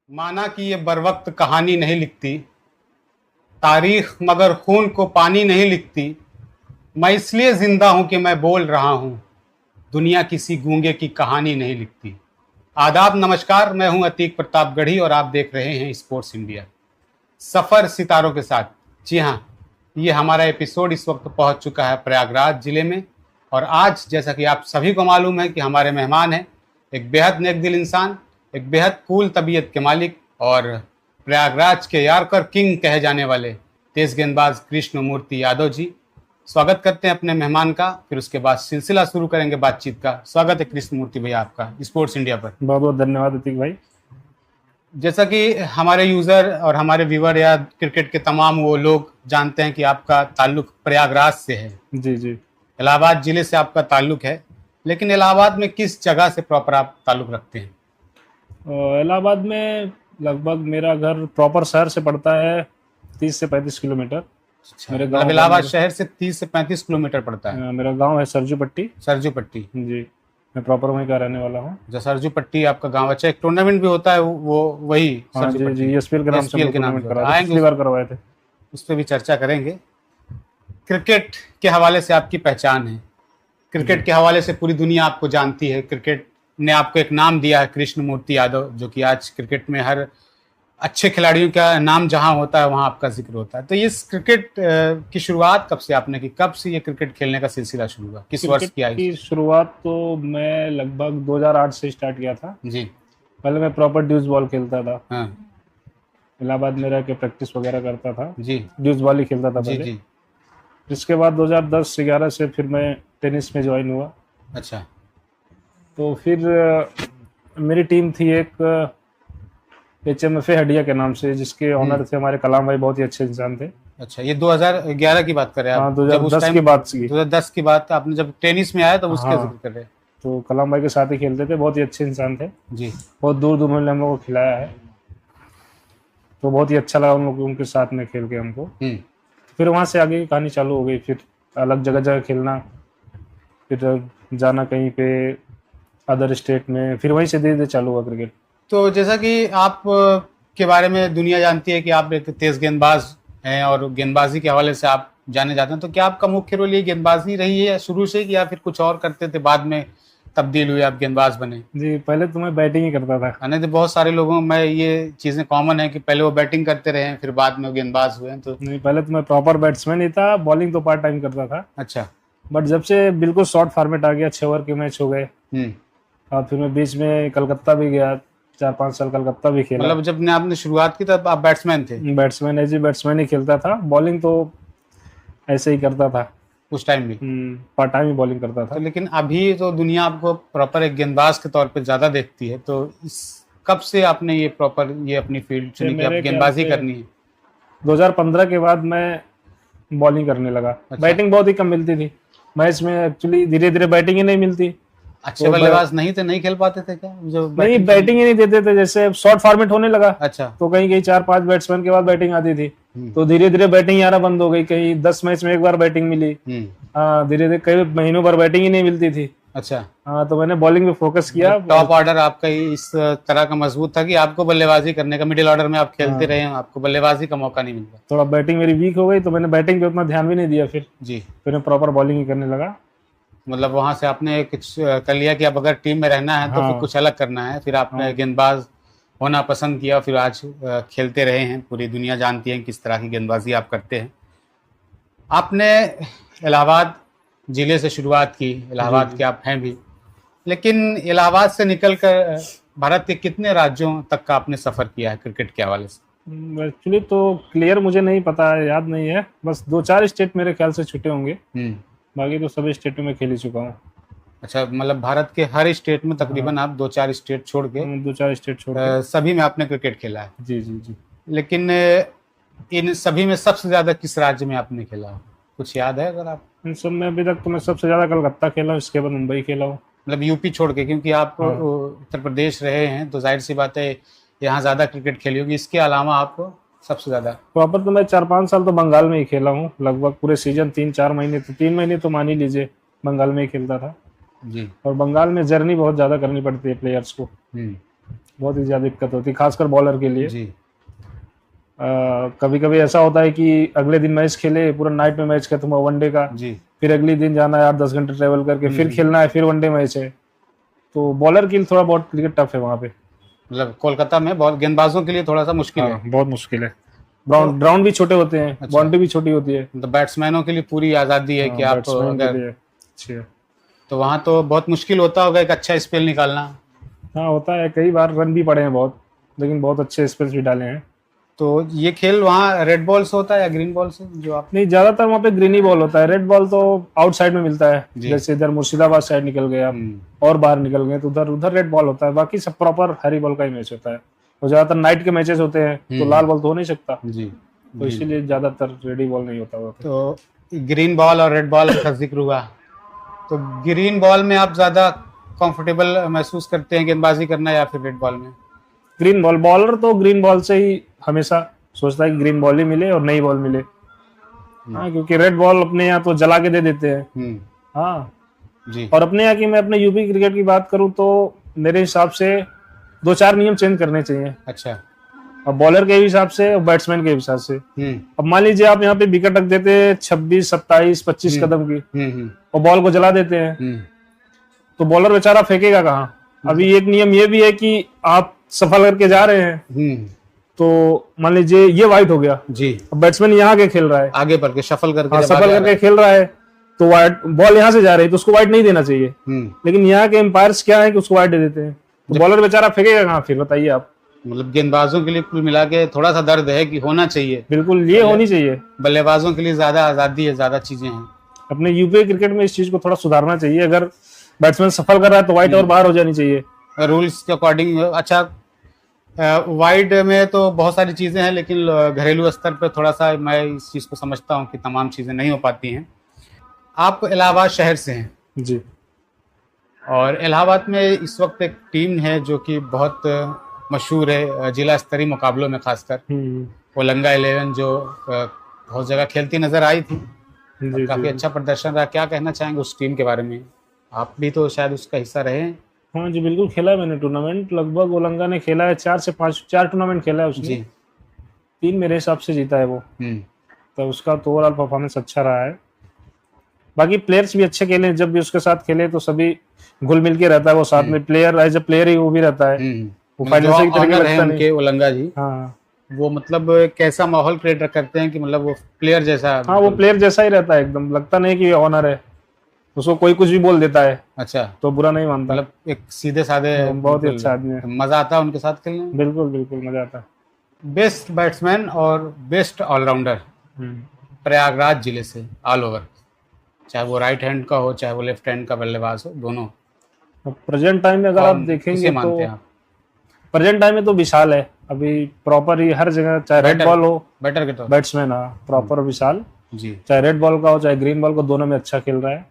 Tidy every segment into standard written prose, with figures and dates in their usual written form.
माना कि ये बरवक्त कहानी नहीं लिखती, तारीख मगर खून को पानी नहीं लिखती। मैं इसलिए जिंदा हूं कि मैं बोल रहा हूं, दुनिया किसी गूंगे की कहानी नहीं लिखती। आदाब, नमस्कार, मैं हूं अतीक प्रतापगढ़ी और आप देख रहे हैं स्पोर्ट्स इंडिया, सफर सितारों के साथ। जी हाँ, ये हमारा एपिसोड इस वक्त पहुंच चुका है प्रयागराज जिले में। और आज जैसा कि आप सभी को मालूम है कि हमारे मेहमान हैं एक बेहद नेक दिल इंसान, एक बेहद कूल तबीयत के मालिक और प्रयागराज के यार्कर किंग कहे जाने वाले तेज गेंदबाज कृष्ण मूर्ति यादव जी। स्वागत करते हैं अपने मेहमान का, फिर उसके बाद सिलसिला शुरू करेंगे बातचीत का। स्वागत है कृष्ण मूर्ति भैया आपका स्पोर्ट्स इंडिया पर। बहुत बहुत धन्यवाद अतीक भाई। जैसा कि हमारे यूजर और हमारे व्यूवर या क्रिकेट के तमाम वो लोग जानते हैं कि आपका ताल्लुक प्रयागराज से है। जी जी। इलाहाबाद जिले से आपका ताल्लुक है, लेकिन इलाहाबाद में किस जगह से प्रॉपर आप ताल्लुक रखते हैं? इलाहाबाद में लगभग मेरा घर प्रॉपर शहर से पड़ता है 30 से 35 किलोमीटर। मेरे गांव इलाहाबाद शहर से 30 से 35 किलोमीटर पड़ता है। मेरा गांव है सरजू पट्टी। सरजू पट्टी। जी, मैं प्रॉपर वहीं का रहने वाला हूँ। जो सरजू पट्टी आपका गांव, अच्छा एक टूर्नामेंट भी होता है वो वही सरजू पट्टी एसपीएल के नाम से टूर्नामेंट करा आएंगे, पिछली बार करवाए थे। उस पर भी चर्चा करेंगे। क्रिकेट के हवाले से आपकी पहचान है, क्रिकेट के हवाले से पूरी दुनिया आपको जानती है। क्रिकेट ने आपको एक नाम दिया है कृष्ण मूर्ति यादव, जो कि आज क्रिकेट में हर अच्छे खिलाड़ियों का नाम जहां होता है वहां आपका जिक्र होता है। तो ये क्रिकेट की शुरुआत कब से आपने की? कब से ये क्रिकेट खेलने का सिलसिला शुरू हुआ? किस वर्ष की आई? शुरुआत तो मैं लगभग 2008 से स्टार्ट किया था जी। पहले मैं प्रॉपर ड्यूज बॉल खेलता था। हाँ। इलाहाबाद में रह के प्रैक्टिस वगैरह करता था। जी। ड्यूज बॉल ही खेलता था जी पहले। जी। इसके बाद 2010-11 से फिर मैं टेनिस में ज्वाइन हुआ। अच्छा। तो फिर मेरी टीम थी एक HMFA हडिया के नाम से, जिसके ऑनर थे हमारे कलाम भाई, बहुत ही अच्छे इंसान थे। अच्छा, ये 2011 की बात कर रहे हैं आप? हाँ, 2010 की बात की। 2010 की बात आपने जब टेनिस में आया तो उसके हाँ, जिक्र कर रहे हैं। तो कलाम भाई के साथ ही खेलते थे, बहुत ही अच्छे इंसान थे जी। बहुत दूर दूर में हम लोग को खिलाया है, तो बहुत ही अच्छा लगा उन लोग उनके साथ में खेल के हमको। फिर वहाँ से आगे की कहानी चालू हो गई, फिर अलग जगह जगह खेलना, फिर जाना कहीं पे अदर स्टेट में, फिर वहीं से धीरे धीरे चालू हुआ क्रिकेट। तो जैसा कि आप के बारे में दुनिया जानती है कि आप एक तेज गेंदबाज हैं और गेंदबाजी के हवाले से आप जाने जाते हैं, तो क्या आपका मुख्य रोल ये गेंदबाजी रही है शुरू से, या फिर कुछ और करते थे, बाद में तब्दील हुए आप गेंदबाज बने? जी, पहले तो मैं बैटिंग ही करता था। नहीं तो बहुत सारे लोगों में ये चीज़ें कॉमन है कि पहले वो बैटिंग करते रहे हैं फिर बाद में वो गेंदबाज हुए हैं। तो नहीं, पहले तो मैं प्रॉपर बैट्समैन ही था, बॉलिंग तो पार्ट टाइम करता था। अच्छा। बट जब से बिल्कुल शॉर्ट फॉर्मेट आ गया, 6 ओवर के मैच हो गए, और फिर मैं बीच में कलकत्ता भी गया, 4-5 साल कलकत्ता भी खेला। मतलब जब आपने शुरुआत की तब आप बैट्समैन थे? बैट्समैन, एज ए बैट्समैन ही खेलता था, बॉलिंग तो ऐसे ही करता था उस टाइम भी। पार्ट टाइम ही बॉलिंग करता था। तो लेकिन अभी तो दुनिया आपको प्रॉपर एक गेंदबाज के तौर पे ज्यादा देखती है, तो इस कब से आपने ये प्रॉपर ये अपनी फील्ड चुनी कि आप गेंदबाजी करनी है? 2015 के बाद मैं बॉलिंग करने लगा। अच्छा। बैटिंग बहुत ही कम मिलती थी मैच में, एक्चुअली धीरे धीरे बैटिंग ही नहीं मिलती। अच्छे बल्लेबाज नहीं थे, नहीं खेल पाते थे क्या? जो नहीं, बैटिंग ही नहीं देते थे, जैसे शॉर्ट फॉर्मेट होने लगा। अच्छा। तो कहीं कहीं 4-5 बैट्समैन के बाद बैटिंग आती थी, तो धीरे धीरे बैटिंग आना बंद हो गई। कहीं 10 मैच में एक बार बैटिंग मिली। हाँ, धीरे धीरे कई महीनों पर बैटिंग ही नहीं मिलती थी। अच्छा। हाँ, तो मैंने बॉलिंग पे फोकस किया। टॉप ऑर्डर आपका इस तरह का मजबूत था कि आपको बल्लेबाजी करने का, मिडिल ऑर्डर में आप खेलते रहे, आपको बल्लेबाजी का मौका नहीं मिलता। थोड़ा बैटिंग मेरी वीक हो गई, तो मैंने बैटिंग पे उतना ध्यान भी नहीं दिया। फिर मैं प्रॉपर बॉलिंग ही करने लगा। मतलब वहां से आपने कुछ कर लिया कि अब अगर टीम में रहना है तो फिर कुछ अलग करना है, फिर आपने गेंदबाज होना पसंद किया, फिर आज खेलते रहे हैं। पूरी दुनिया जानती है किस तरह की गेंदबाजी आप करते हैं। आपने इलाहाबाद जिले से शुरुआत की, इलाहाबाद के आप हैं भी, लेकिन इलाहाबाद से निकलकर भारत के कितने राज्यों तक का आपने सफर किया है क्रिकेट के हवाले से? एक्चुअली तो क्लियर मुझे नहीं पता है, याद नहीं है, बस 2-4 स्टेट मेरे ख्याल से छूटे होंगे, बाकी तो सभी स्टेटों में खेल ही चुका हूँ। अच्छा, मतलब भारत के हर स्टेट में तकरीबन आप 2-4 स्टेट छोड़ के 2-4 स्टेट छोड़ के सभी में आपने क्रिकेट खेला है? जी जी जी। लेकिन इन सभी में सबसे ज्यादा किस राज्य में आपने खेला, कुछ याद है अगर आप? इन सब में अभी तक तो मैं सबसे ज्यादा कलकत्ता खेला हूँ, इसके बाद मुंबई खेला हूँ। मतलब यूपी छोड़ के, क्योंकि आप उत्तर प्रदेश रहे हैं तो जाहिर सी बात है यहाँ ज्यादा क्रिकेट खेली होगी। इसके अलावा आपको सबसे ज्यादा? प्रॉपर तो मैं 4-5 साल तो बंगाल में ही खेला हूँ, लगभग पूरे सीजन 3-4 महीने, तो 3 महीने तो मान ही लीजिए बंगाल में ही खेलता था जी। और बंगाल में जर्नी बहुत ज्यादा करनी पड़ती है प्लेयर्स को। बहुत ही ज़्यादा दिक्कत होती है, खासकर बॉलर के लिए। जी कभी कभी ऐसा होता है कि अगले दिन मैच खेले, पूरा नाइट में मैच खत्म हुआ वनडे का, जी फिर अगले दिन जाना है 8-10 घंटे ट्रेवल करके, फिर खेलना है, फिर वनडे मैच है। तो बॉलर के लिए थोड़ा बहुत क्रिकेट टफ है वहाँ पे। मतलब कोलकाता में बहुत गेंदबाजों के लिए थोड़ा सा मुश्किल है। हाँ, बहुत मुश्किल है। ग्राउंड भी छोटे होते हैं, बाउंड्री भी छोटी होती है। तो बैट्समैनों के लिए पूरी आज़ादी है कि आप बैट्समैन के अगर, लिए अच्छी है। तो वहाँ तो बहुत मुश्किल होता होगा एक अच्छा स्पेल निकालना। हाँ होता है, कई बार रन भी पड़े हैं बहुत, लेकिन बहुत अच्छे स्पेल्स भी डाले हैं। तो ये खेल वहाँ रेड बॉल से होता है या ग्रीन बॉल से जो आप? नहीं, ज्यादातर वहाँ पे ग्रीन ही बॉल होता है, रेड बॉल तो आउटसाइड में मिलता है। जी। जैसे इधर मुर्शिदाबाद साइड निकल गए आप और बाहर निकल गए तो उधर उधर रेड बॉल होता है, बाकी सब प्रॉपर हरी बॉल का ही मैच होता है। तो ज्यादातर नाइट के मैचेस होते हैं तो लाल बॉल तो हो नहीं सकता, जी तो इसीलिए ज्यादातर रेड बॉल नहीं होता वहाँ पे। तो ग्रीन बॉल और रेड बॉल का जिक्र हुआ, तो ग्रीन बॉल में आप ज़्यादा कंफर्टेबल महसूस करते हैं गेंदबाजी करना या फिर रेड बॉल में? ग्रीन बॉल, बॉलर तो ग्रीन बॉल से ही हमेशा सोचता है कि ग्रीन बॉल ही मिले और नई बॉल मिले। हाँ, क्योंकि रेड बॉल अपने यहाँ तो जला के दे देते हैं। हाँ जी। और अपने यहाँ की, मैं अपने यूपी क्रिकेट की बात करूँ तो मेरे हिसाब से 2-4 नियम चेंज करने चाहिए। अच्छा। और बॉलर के हिसाब से और बैट्समैन के हिसाब से। अब मान लीजिए आप यहाँ पे विकेट रख देते हैं 26, 27, 25 कदम की और बॉल को जला देते हैं, तो बॉलर बेचारा फेंकेगा कहाँ? अभी एक नियम ये भी है कि आप सफल करके जा रहे हैं तो मान लीजिए ये वाइट हो गया जी, अब बैट्समैन यहाँ के खेल रहा है, आगे बढ़ के शफल करके, सफल करके खेल रहा है तो वाइट, बॉल यहाँ से जा रही है तो उसको वाइट नहीं देना चाहिए। लेकिन यहाँ के एम्पायर्स क्या है कि उसको वाइट दे देते हैं, तो बॉलर बेचारा फेंकेगा कहाँ फिर, बताइए आप। मतलब गेंदबाजों के लिए कुल मिला के थोड़ा सा दर्द है कि होना चाहिए, बिल्कुल ये होनी चाहिए। बल्लेबाजों के लिए ज्यादा आजादी है, ज्यादा चीजें हैं। अपने यूपी क्रिकेट में इस चीज को थोड़ा सुधारना चाहिए। अगर बैट्समैन सफल कर रहा है तो वाइट और बाहर हो जानी चाहिए रूल्स के अकॉर्डिंग। अच्छा, वाइड में तो बहुत सारी चीज़ें हैं, लेकिन घरेलू स्तर पर थोड़ा सा मैं इस चीज़ को समझता हूँ कि तमाम चीज़ें नहीं हो पाती हैं। आप इलाहाबाद शहर से हैं जी, और इलाहाबाद में इस वक्त एक टीम है जो कि बहुत मशहूर है जिला स्तरीय मुकाबलों में, खासकर ओलंगा 11 जो बहुत जगह खेलती नज़र आई थी, काफ़ी अच्छा प्रदर्शन रहा। क्या कहना चाहेंगे उस टीम के बारे में? आप भी तो शायद उसका हिस्सा रहे हैं। हाँ जी बिल्कुल, खेला है मैंने टूर्नामेंट, लगभग ओलंगा ने खेला है 4 से 5 टूर्नामेंट खेला है उसने। 3 मेरे हिसाब से जीता है वो। तो उसका तो ओवरऑल परफॉर्मेंस अच्छा रहा है। बाकी प्लेयर्स भी अच्छे खेले, जब भी उसके साथ खेले तो सभी घुल मिल के रहता है वो साथ में, प्लेयर एज ए प्लेयर ही वो भी रहता है, वो फाइनेंसर की तरह लगता नहीं। उनके ओलंगा जी, हाँ वो मतलब कैसा माहौल क्रिएट करते हैं कि मतलब वो प्लेयर जैसा? हाँ, वो प्लेयर जैसा ही रहता है एकदम, लगता नहीं कि ऑनर है, उसको कोई कुछ भी बोल देता है। अच्छा, तो बुरा नहीं मानता, मतलब एक सीधे साधे, बहुत ही अच्छा आदमी है। मजा आता है उनके साथ खेलने में। बिल्कुल बिल्कुल मजा आता है। बेस्ट बैट्समैन और बेस्ट ऑलराउंडर प्रयागराज जिले से ऑल ओवर, चाहे वो राइट हैंड का हो चाहे वो लेफ्ट हैंड का बल्लेबाज हो, दोनों प्रेजेंट टाइम में अगर आप देखेंगे तो प्रेजेंट टाइम में तो विशाल है अभी, प्रॉपर ही हर जगह, चाहे रेड बॉल हो, बैटर के तो बैट्समैन, हाँ प्रॉपर विशाल जी, चाहे रेड बॉल का हो चाहे ग्रीन बॉल का, दोनों में अच्छा खेल रहा है।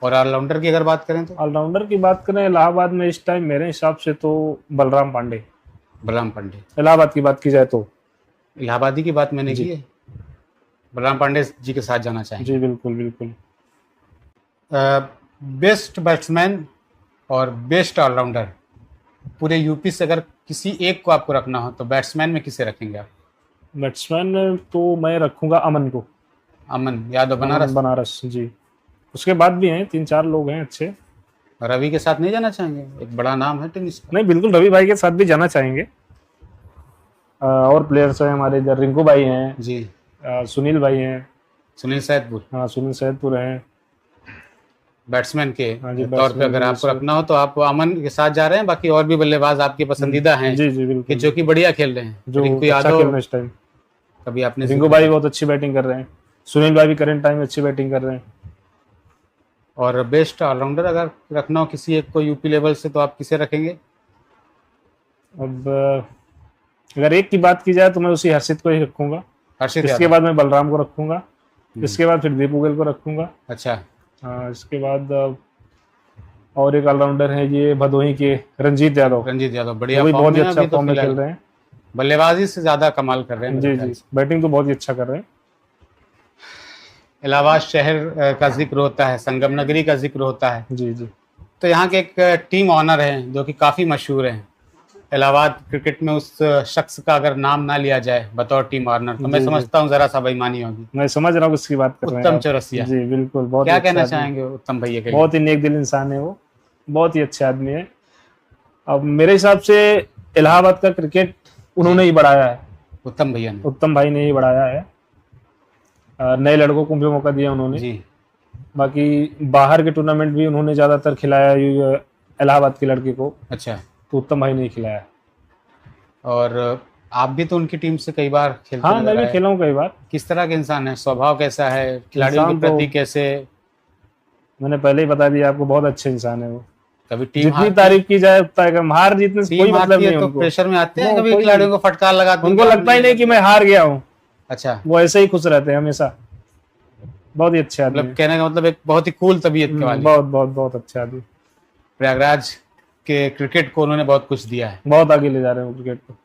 और ऑलराउंडर की अगर बात करें तो? ऑलराउंडर की बात करें इलाहाबाद में इस टाइम मेरे हिसाब से तो बलराम पांडे। इलाहाबाद की बात की जाए तो, इलाहाबादी की बात मैंने की है, बलराम पांडे जी के साथ जाना चाहिए। जी बिल्कुल बिल्कुल। बेस्ट बैट्समैन और बेस्ट ऑलराउंडर पूरे यूपी से अगर किसी एक को आपको रखना हो तो बैट्समैन में किसे रखेंगे आप? बैट्समैन में तो मैं रखूंगा अमन को। अमन यादव, बनारस जी। उसके बाद भी हैं 3-4 लोग हैं अच्छे। रवि के साथ नहीं जाना चाहेंगे? एक बड़ा नाम है टेनिस का। नहीं बिल्कुल, रवि भाई के साथ भी जाना चाहेंगे। और प्लेयर्स हैं हमारे इधर, रिंकू भाई हैं जी, सुनील भाई हैं, सुनील सैदपुर, हाँ सुनील सैदपुर हैं। बैट्समैन के तौर पे अगर आपको रखना हो तो आप अमन के साथ जा रहे हैं, बाकी और भी बल्लेबाज आपके पसंदीदा हैं? जी जी बिल्कुल, जो कि बढ़िया खेल रहे हैं, जो रिंकू अच्छा यादव खेल रहे हैं इस टाइम। कभी आपने? रिंकू भाई बहुत अच्छी बैटिंग कर रहे हैं, सुनील भाई भी करंट टाइम में अच्छी बैटिंग कर रहे हैं। और बेस्ट ऑलराउंडर अगर रखना हो किसी एक को यूपी लेवल से तो आप किसे रखेंगे? अब अगर एक की बात की जाए तो मैं उसी हर्षित को ही रखूंगा। इसके बाद मैं बलराम को रखूंगा, इसके बाद फिर दीपू गिल को रखूंगा। अच्छा, हाँ इसके बाद और एक ऑलराउंडर है ये भदोही के रंजीत यादव। बढ़िया, बहुत ही अच्छा फॉर्म में खेल रहे हैं, बल्लेबाजी से ज्यादा कमाल कर रहे हैं। जी जी, बैटिंग तो बहुत ही अच्छा कर रहे हैं। इलाहाबाद शहर का जिक्र होता है, संगम नगरी का जिक्र होता है, जी जी, तो यहाँ के एक टीम ऑनर हैं जो कि काफ़ी मशहूर हैं, इलाहाबाद क्रिकेट में उस शख्स का अगर नाम ना लिया जाए बतौर टीम वार्नर तो मैं जी, जी। समझता हूँ जरा सा बेईमानी होगी। मैं समझ रहा हूँ किसकी बात कर रहे हैं उत्तम आप। चौरसिया, जी बिल्कुल, बहुत ही क्या अच्छा कहना आदमी, चाहेंगे उत्तम भैया के लिए? बहुत ही नेक दिल इंसान है वो, बहुत ही अच्छे आदमी है। अब मेरे हिसाब से इलाहाबाद का क्रिकेट उन्होंने ही बढ़ाया है, उत्तम भैया ने। उत्तम भाई ने ही बढ़ाया है। नए लड़कों को भी मौका दिया उन्होंने। जी। बाकी बाहर के टूर्नामेंट भी उन्होंने ज़्यादातर खिलाया इलाहाबाद के लड़के को, अच्छा। तो उत्तम भाई ने ही खिलाया। और आप भी तो उनकी टीम से कई बार खेलते हाँ, नजर मैं भी आए। खेला हूँ कई बार। किस तरह के इंसान है, स्वभाव कैसा है, खिलाड़ियों के इंसान तो प्रति कैसे? मैंने पहले ही बता दिया आपको, बहुत अच्छे इंसान है वो। कभी टीम जितनी हारती तारीफ की जाए उतना है कम। हार जीतने से कोई टीम मतलब हारती है नहीं है तो उनको। प्रेशर में आते हैं, वो कभी कोई खिलाड़ियों को फटकार लगाते हैं उनको कि आप लगता ही नहीं नहीं कि मैं हार गया हूँ, अच्छा, वो ऐसे ही खुश रहते हैं हमेशा। बहुत ही अच्छे आदमी मतलब हैं। कहने का मतलब एक बहुत ही कूल तबीयत के वाले। बहुत बहुत बहुत अच्छे आदमी, प्रयागराज के क्रिकेट को उन्होंने बहुत कुछ दिया है। बहुत आगे ले जा रहे हैं वो क्रिकेट को।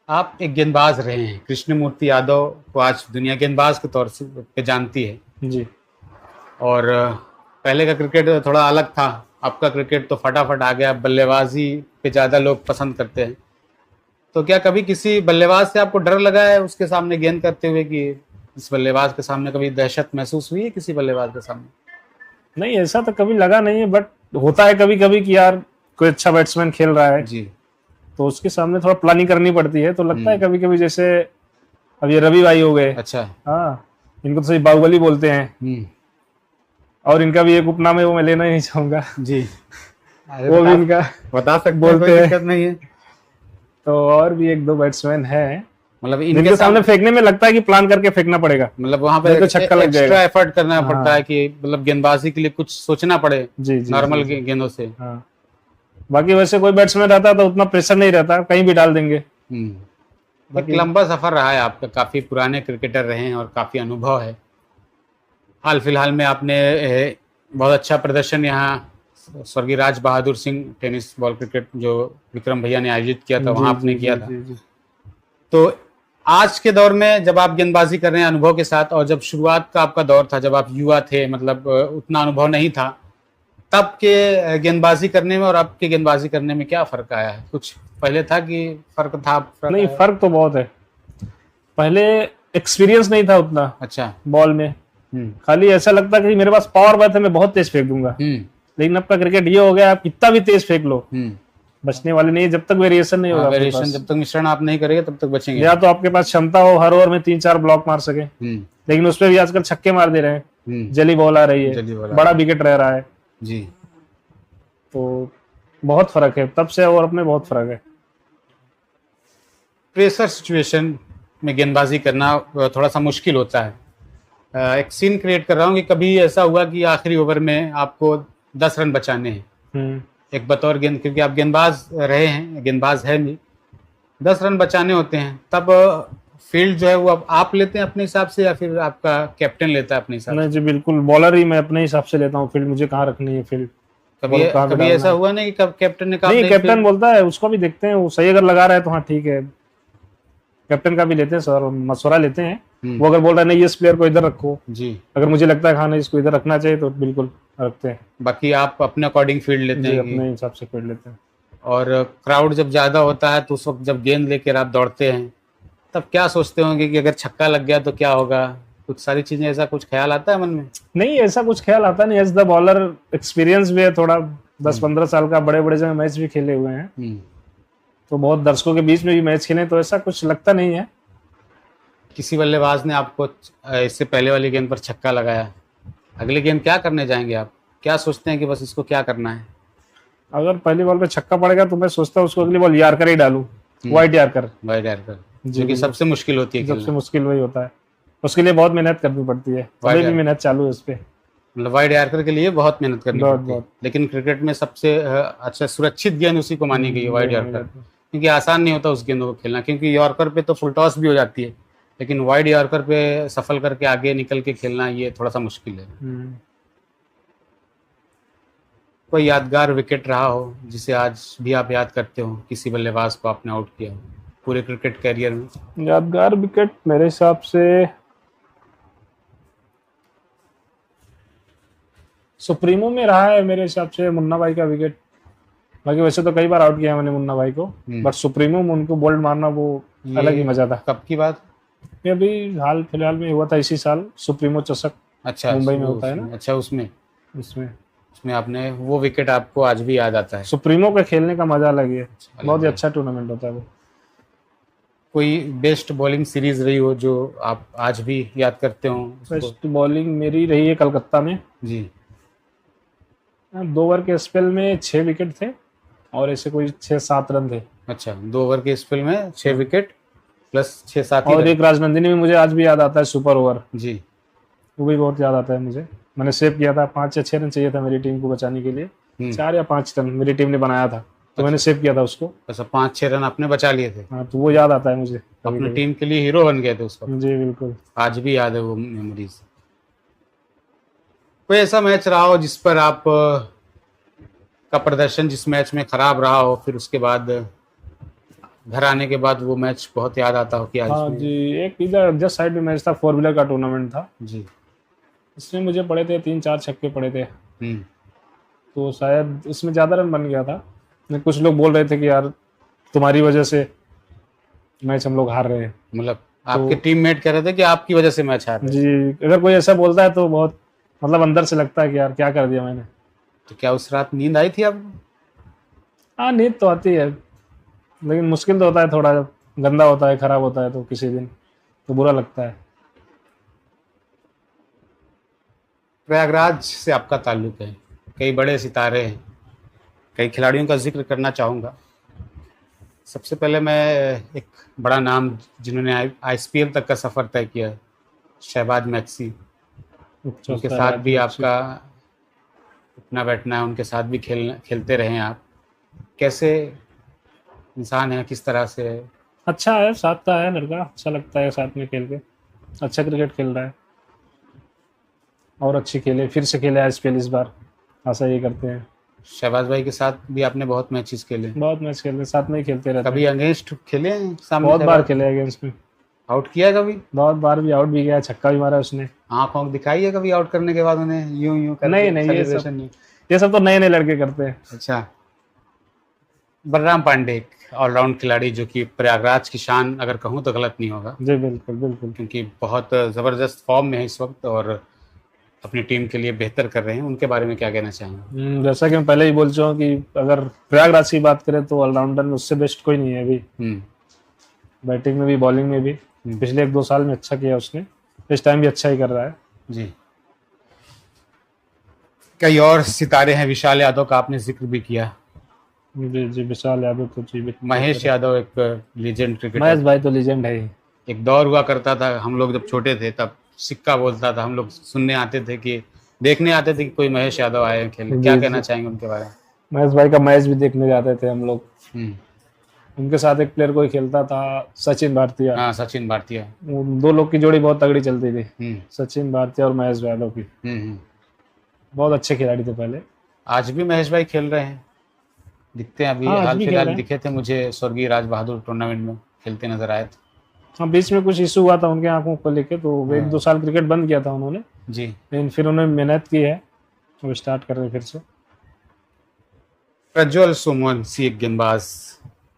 आप एक गेंदबाज रहे हैं, कृष्णमूर्ति यादव को आज दुनिया गेंदबाज के तौर से पे जानती है। जी और पहले का क्रिकेट थोड़ा अलग था, आपका क्रिकेट तो फटाफट आ गया, बल्लेबाजी पे ज़्यादा लोग पसंद करते हैं। तो क्या कभी किसी बल्लेबाज से आपको डर लगा है उसके सामने गेंद करते हुए कि इस बल्लेबाज के सामने कभी दहशत महसूस हुई है किसी बल्लेबाज के सामने? नहीं, ऐसा तो कभी लगा नहीं है, बट होता है कभी कभी कि यार कोई अच्छा बैट्समैन खेल रहा है जी। तो उसके सामने थोड़ा प्लानिंग करनी पड़ती है, तो लगता है कभी कभी। जैसे अब ये रवि भाई हो गए, अच्छा। हाँ, इनको तो सही बाहुबली बोलते हैं, और इनका भी एक उपनाम है, वो मैं लेना ही नहीं चाहूंगा। जी। वो भी इनका बता सकते हैं, बोलते कोई हैं। दिक्कत नहीं है। तो और भी एक दो बैट्समैन हैं मतलब जिनके इनके सामने फेंकने में लगता है कि प्लान करके फेंकना पड़ेगा, मतलब वहां पे नहीं तो छक्का लग एक्स्ट्रा जाएगा। एफर्ट करना हाँ। पड़ता है कि मतलब गेंदबाजी के लिए कुछ सोचना पड़े जी जी नॉर्मल जी, जी। गेंदों से। हाँ, बाकी वैसे कोई बैट्समैन रहता तो उतना प्रेशर नहीं रहता, कहीं भी डाल देंगे। एक बाकी लंबा सफर रहा है आपका, काफी पुराने क्रिकेटर रहे हैं और काफी अनुभव है। हाल फिलहाल में आपने बहुत अच्छा प्रदर्शन यहाँ स्वर्गीय Raj Bahadur Singh tennis ball cricket जो विक्रम भैया ने आयोजित किया था वहाँ आपने किया था। तो आज के दौर में जब आप गेंदबाजी कर रहे हैं अनुभव के साथ, और जब शुरुआत का आपका दौर था जब आप युवा थे, मतलब उतना अनुभव नहीं था, तब के गेंदबाजी करने में और अब के गेंदबाजी करने में क्या फर्क आया है? कुछ पहले था कि फर्क था? नहीं, फर्क तो बहुत है। पहले एक्सपीरियंस नहीं था उतना अच्छा। बॉल में, खाली ऐसा लगता कि मेरे पास पावर बात है, मैं बहुत तेज फेंक दूंगा। लेकिन अब का क्रिकेट ये हो गया, आप कितना भी तेज फेंक लो बचने वाले नहीं है, जब तक वेरिएशन नहीं होगा। वेरिएशन जब तक मिश्रण आप नहीं करेंगे तब तक बचेंगे। या तो आपके पास क्षमता हो हर ओवर में 3-4 ब्लॉक मार सके, लेकिन उसपे भी आजकल छक्के मार दे रहे हैं, जली बॉल आ रही है, बड़ा विकेट रह रहा है जी। तो बहुत फर्क है तब से और अब में, बहुत फर्क है। प्रेशर सिचुएशन में गेंदबाजी करना थोड़ा सा मुश्किल होता है। एक सीन क्रिएट कर रहा हूँ कि कभी ऐसा हुआ कि आखिरी ओवर में आपको 10 रन बचाने हैं, एक बतौर गेंद, क्योंकि आप गेंदबाज रहे हैं, गेंदबाज है भी, 10 रन बचाने होते हैं, तब फील्ड जो है वो अब आप लेते हैं अपने हिसाब से या फिर आपका कैप्टन लेता है अपने हिसाब से? नहीं जी, बिल्कुल बॉलर ही मैं अपने हिसाब से लेता हूँ फील्ड, मुझे कहाँ रखनी है फील्ड। कभी ऐसा हुआ नहीं कि कैप्टन ने कहा? नहीं, कैप्टन बोलता है, उसको भी देखते हैं, वो सही अगर लगा रहा है तो हाँ ठीक है, कैप्टन का भी लेते हैं सर, मशवरा लेते हैं। वो अगर बोल रहा है नहीं इस प्लेयर को इधर रखो जी, अगर मुझे लगता है हाँ नहीं इसको इधर रखना चाहिए तो बिल्कुल रखते हैं। बाकी आप अपने अकॉर्डिंग फील्ड लेते हैं? अपने हिसाब से फील्ड लेते हैं। और क्राउड जब ज्यादा होता है तो उस वक्त जब गेंद लेकर आप दौड़ते हैं तब क्या सोचते होंगे कि अगर छक्का लग गया तो क्या होगा? कुछ सारी चीजें, ऐसा कुछ ख्याल आता है मन में? नहीं, ऐसा कुछ ख्याल आता नहीं। एज द बॉलर एक्सपीरियंस भी है थोड़ा, 10-15 साल का, बड़े बड़े जगह मैच भी खेले हुए हैं, तो बहुत दर्शकों के बीच में भी मैच खेले, तो ऐसा कुछ लगता नहीं है। किसी बल्लेबाज ने आपको इससे पहले वाली गेंद पर छक्का लगाया, अगली गेंद क्या करने जाएंगे आप? क्या सोचते हैं कि बस इसको क्या करना है? अगर पहली बॉल पे छक्का पड़ेगा तो मैं सोचता हूँ उसको अगली बॉल यार्कर ही डालूं, वाइड यार्कर। वाइड यार्कर जो कि सबसे मुश्किल होती है, सबसे मुश्किल वही होता है, उसके लिए बहुत मेहनत करनी पड़ती है, अभी भी मेहनत चालू है उस पे। मतलब वाइड यार्कर के लिए बहुत मेहनत करनी पड़ती है, लेकिन क्रिकेट में सबसे अच्छा सुरक्षित गेंद उसी को मानी गई है, वाइड यार्कर, क्योंकि आसान नहीं होता उस गेंदों को खेलना, क्योंकि यॉर्कर पे तो फुल टॉस भी हो जाती है, लेकिन वाइड यॉर्कर पे सफल करके आगे निकल के खेलना ये थोड़ा सा मुश्किल है। कोई यादगार विकेट रहा हो जिसे आज भी आप याद करते हो, किसी बल्लेबाज को आपने आउट किया हो पूरे क्रिकेट कैरियर में? यादगार विकेट मेरे हिसाब से सुप्रीमो में रहा है, मेरे हिसाब से मुन्ना भाई का विकेट बाकी वैसे तो कई बार आउट किया मैंने मुन्ना भाई को, बट सुप्रीमो में उनको बोल्ड मारना वो अलग ही मजा था। कब की बात? ये अभी हाल फिलहाल में हुआ था इसी साल, सुप्रीमो चषक। अच्छा, मुंबई में होता है ना। अच्छा, उसमें उसमें आपने वो विकेट आपको आज भी याद आता है? सुप्रीमो के खेलने का मजा अलग है, बहुत ही अच्छा टूर्नामेंट होता है वो। कोई बेस्ट बॉलिंग सीरीज रही हो जो आप आज भी याद करते हो? बेस्ट बॉलिंग मेरी रही है कलकत्ता में जी। 2 ओवर के स्पेल में 6 विकेट थे और ऐसे कोई 6-7 रन थे। अच्छा, 2 ओवर के स्पेल में 6 विकेट प्लस 6-7 और एक राजनंदिनी में मुझे आज भी याद आता है, सुपर ओवर। जी। वो भी बहुत याद आता है मुझे। मैंने सेव किया था, 5 या 6 रन चाहिए था मेरी टीम को बचाने के लिए। 4 या 5 रन मेरी टीम ने बनाया था, तो मैंने सेव किया था उसको। अच्छा, 5-6 रन आपने बचा लिए थे? हाँ, तो वो याद आता है मुझे। अपनी टीम के लिए हीरो बन गए थे उसको। जी बिल्कुल, आज भी याद है वो मेमोरीज। कोई ऐसा मैच रहा हो जिस पर आप का प्रदर्शन जिस मैच में खराब रहा हो, फिर उसके बाद घर आने के बाद वो मैच बहुत याद आता हो कि आज? हाँ जी, एक इधर जस्ट साइड में मैच था, 4 व्हीलर का टूर्नामेंट था जी। इसमें मुझे पड़े थे 3-4 छक्के पड़े थे, हम्म। तो शायद इसमें ज़्यादा रन बन गया था। कुछ लोग बोल रहे थे कि यार तुम्हारी वजह से मैच हम लोग हार रहे हैं। मतलब आपके टीममेट कह रहे थे कि आपकी वजह से मैच हार रहे? जी, अगर कोई ऐसा बोलता है तो बहुत मतलब अंदर से लगता है कि यार क्या कर दिया मैंने। तो क्या उस रात नींद आई थी आपको? हाँ, नींद तो आती है, लेकिन मुश्किल तो होता है थोड़ा, जब गंदा होता है, खराब होता है तो किसी दिन तो बुरा लगता है। प्रयागराज से आपका ताल्लुक है, कई बड़े सितारे हैं, कई खिलाड़ियों का जिक्र करना चाहूँगा। सबसे पहले मैं एक बड़ा नाम जिन्होंने IPL तक का सफ़र तय किया, शहबाज मैक्सी। उनके साथ भी आपका उठना बैठना है, उनके साथ भी खेलते रहे हैं आप। कैसे इंसान है, किस तरह से है? अच्छा है, साथ का है लड़का, अच्छा लगता है साथ में खेल के, अच्छा क्रिकेट खेल रहा है और अच्छी खेले, फिर से खेले IPL इस बार, ऐसा ये करते हैं। शहबाज भाई के साथ भी आपने बहुत मैचेस खेले? बहुत मैच खेलते, साथ में ही खेलते रहते। कभी अगेंस्ट खेले हैं? सामने बहुत बार खेले अगेंस्ट में। आउट किया कभी? बहुत बार भी आउट भी गया, छक्का भी मारा उसने। आँख दिखाई है कभी आउट करने के बाद उन्हें यूं कर? नहीं, ये सब तो नए नए लड़के करते हैं। अच्छा। बलराम पांडे ऑलराउंड खिलाड़ी जो कि प्रयागराज की शान अगर कहूँ तो गलत नहीं होगा। जी बिल्कुल बिल्कुल, क्योंकि बहुत ज़बरदस्त फॉर्म में है इस वक्त और अपनी टीम के लिए बेहतर कर रहे हैं। उनके बारे में क्या कहना चाहेंगे? जैसा कि मैं पहले ही बोल चुका हूँ कि अगर प्रयागराज की बात करें तो ऑलराउंडर में उससे बेस्ट कोई नहीं है अभी। बैटिंग में भी, बॉलिंग में भी पिछले 1-2 साल में अच्छा किया उसने, इस टाइम भी अच्छा ही कर रहा है जी। कई और सितारे हैं, विशाल यादव का आपने जिक्र भी किया। जी, विशाल यादव तो जी, महेश यादव एक लीजेंड क्रिकेटर। महेश भाई तो लीजेंड है ही। एक दौर हुआ करता था, हम लोग जब छोटे थे तब सिक्का बोलता था, हम लोग सुनने आते थे कि देखने आते थे कि कोई महेश यादव आए हैं खेलने। क्या कहना चाहेंगे उनके बारे में? महेश भाई का मैच भी देखने जाते थे हम लोग। उनके साथ एक प्लेयर कोई खेलता था, सचिन भारतीय। हाँ, सचिन भारतीय। 2 लोग की जोड़ी बहुत तगड़ी चलती थी, सचिन भारतीय और महेश यादव की। बहुत अच्छे खिलाड़ी थे पहले। आज भी महेश भाई खेल रहे हैं, दिखते हैं। अभी हाल फिलहाल दिखे थे मुझे, स्वर्गीय राज बहादुर टूर्नामेंट में खेलते नजर आए थे। हाँ, बीच में कुछ इशू हुआ था उनके आंखों को लेके, तो 1-2 साल क्रिकेट बंद किया था उन्होंने जी, लेकिन फिर उन्होंने मेहनत की है, वो स्टार्ट कर रहे फिर से। प्रज्वल सोमवंशी एक गेंदबाज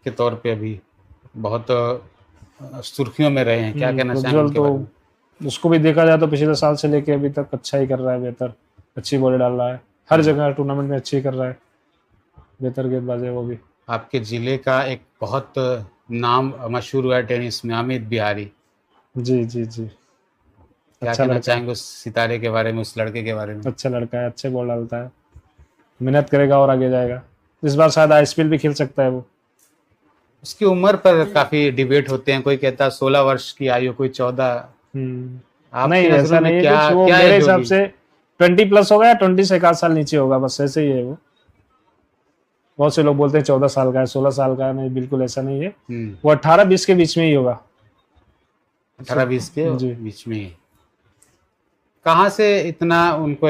के तौर पे अभी बहुत सुर्खियों में रहे हैं, क्या कहना चाहेंगे उनके बारे में? उसको भी देखा जाए तो पिछले साल से लेके अभी तक अच्छा ही कर रहा है, बेहतर, अच्छी बॉल डाल रहा है, हर जगह टूर्नामेंट में अच्छी कर रहा है, बेहतर गेंदबाज है वो भी। आपके जिले का एक बहुत नाम मशहूर हुआ है टेनिस में, अमित बिहारी। जी जी जी, क्या कहना चाहेंगे उस सितारे के बारे में, उस लड़के के बारे में? अच्छा लड़का है, अच्छे बॉल डालता है, मेहनत करेगा और आगे जाएगा। इस बार शायद IPL भी खेल सकता है वो। उसकी उम्र पर काफी डिबेट होते हैं, कोई कहता है 16 वर्ष की आयु, कोई 14। नहीं, ऐसा नहीं है कुछ, वो मेरे हिसाब से 20+ होगा या 20 से 1 साल नीचे होगा, बस ऐसे ही है वो। बहुत से लोग बोलते हैं 14 साल का है, 16 साल का है, नहीं बिल्कुल ऐसा नहीं है, वो 18-20 के बीच में ही होगा। 18-20 के बीच में ही। कहाँ से इतना उनको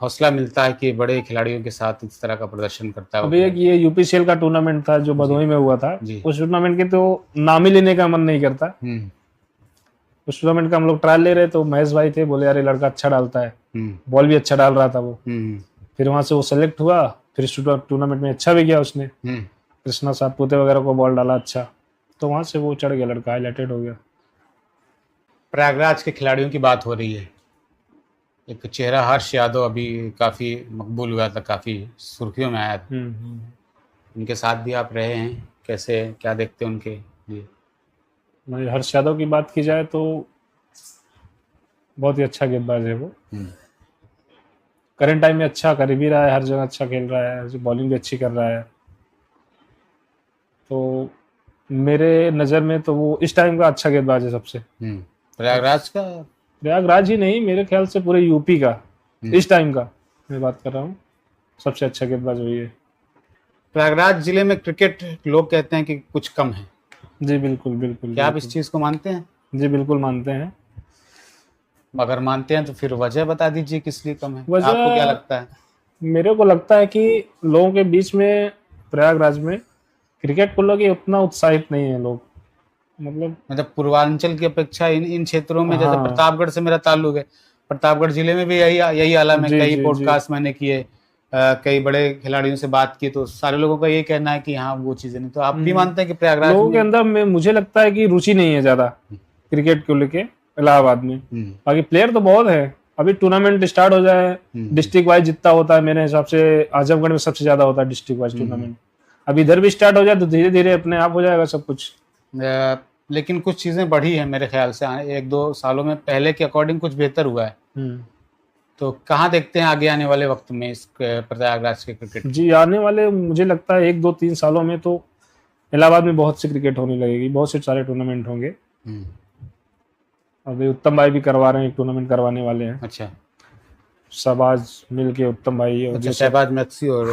हौसला मिलता है कि बड़े खिलाड़ियों के साथ इस तरह का प्रदर्शन करता है? अभी एक ये UPCL का टूर्नामेंट था जो भदोही में हुआ था, उस टूर्नामेंट के तो नाम ही लेने का मन नहीं करता। उस टूर्नामेंट का हम लोग ट्रायल ले रहे तो महेश भाई थे, बोले यार ये लड़का अच्छा डालता है, बॉल भी अच्छा डाल रहा था वो। फिर वहां से वो सेलेक्ट हुआ, फिर टूर्नामेंट में अच्छा भी किया उसने, कृष्णा सातपुते वगैरह को बॉल डाला अच्छा, तो वहां से वो चढ़ गया लड़का, हाईलाइटेड हो गया। प्रयागराज के खिलाड़ियों की बात हो रही है, एक चेहरा हर्ष यादव अभी काफ़ी मकबूल हुआ था, काफ़ी सुर्खियों में आया था। उनके साथ भी आप रहे हैं, कैसे क्या देखते हैं उनके लिए? भाई हर्ष यादव की बात की जाए तो बहुत ही अच्छा गेंदबाज है वो, करंट टाइम में अच्छा कर भी रहा है, हर जगह अच्छा खेल रहा है, बॉलिंग भी अच्छी कर रहा है, तो मेरे नज़र में तो वो इस टाइम का अच्छा गेंदबाज है सबसे। प्रयागराज का? प्रयागराज ही नहीं, मेरे ख्याल से पूरे यूपी का इस टाइम का मैं बात कर रहा हूँ, सबसे अच्छा गेंदबाज वही है। प्रयागराज जिले में क्रिकेट लोग कहते हैं कि कुछ कम है। जी बिल्कुल बिल्कुल। क्या आप इस चीज़ को मानते हैं? जी बिल्कुल मानते हैं। अगर मानते हैं तो फिर वजह बता दीजिए किस लिए कम है, वजह आपको क्या लगता है? मेरे को लगता है कि लोगों के बीच में प्रयागराज में क्रिकेट को लेके उतना उत्साहित नहीं है लोग, मतलब पूर्वांचल की अपेक्षा इन क्षेत्रों में, जैसे हाँ। प्रतापगढ़ से मेरा ताल्लुक है, प्रतापगढ़ जिले में भी यही आलम है। कई पॉडकास्ट मैंने किए, कई बड़े खिलाड़ियों से बात की, तो सारे लोगों का ये कहना है कि हाँ वो चीजें नहीं। तो आप भी मानते हैं कि प्रयागराज लोगों के अंदर में मुझे लगता है कि रुचि नहीं है ज्यादा क्रिकेट को लेके इलाहाबाद में। बाकी प्लेयर तो बहुत है, अभी टूर्नामेंट स्टार्ट हो जाए, डिस्ट्रिक्ट वाइज जितना होता है मेरे हिसाब से आजमगढ़ में सबसे ज्यादा होता है डिस्ट्रिक्ट वाइज टूर्नामेंट, अभी इधर भी स्टार्ट हो जाए तो धीरे धीरे अपने आप हो जाएगा सब कुछ। लेकिन कुछ चीजें बढ़ी है मेरे ख्याल से, 1-2 सालों में पहले के अकॉर्डिंग कुछ बेहतर हुआ है। तो कहाँ देखते हैं आगे आने वाले वक्त में इस प्रयागराज के क्रिकेट? जी आने वाले मुझे लगता है 1-2-3 सालों में तो इलाहाबाद में बहुत सी क्रिकेट होने लगेगी, बहुत से सारे टूर्नामेंट होंगे। अभी उत्तम भाई भी करवा रहे हैं, एक टूर्नामेंट करवाने वाले हैं। अच्छा, शहबाज मिलके उत्तम भाई और अच्छा, शहबाज मैक्सी और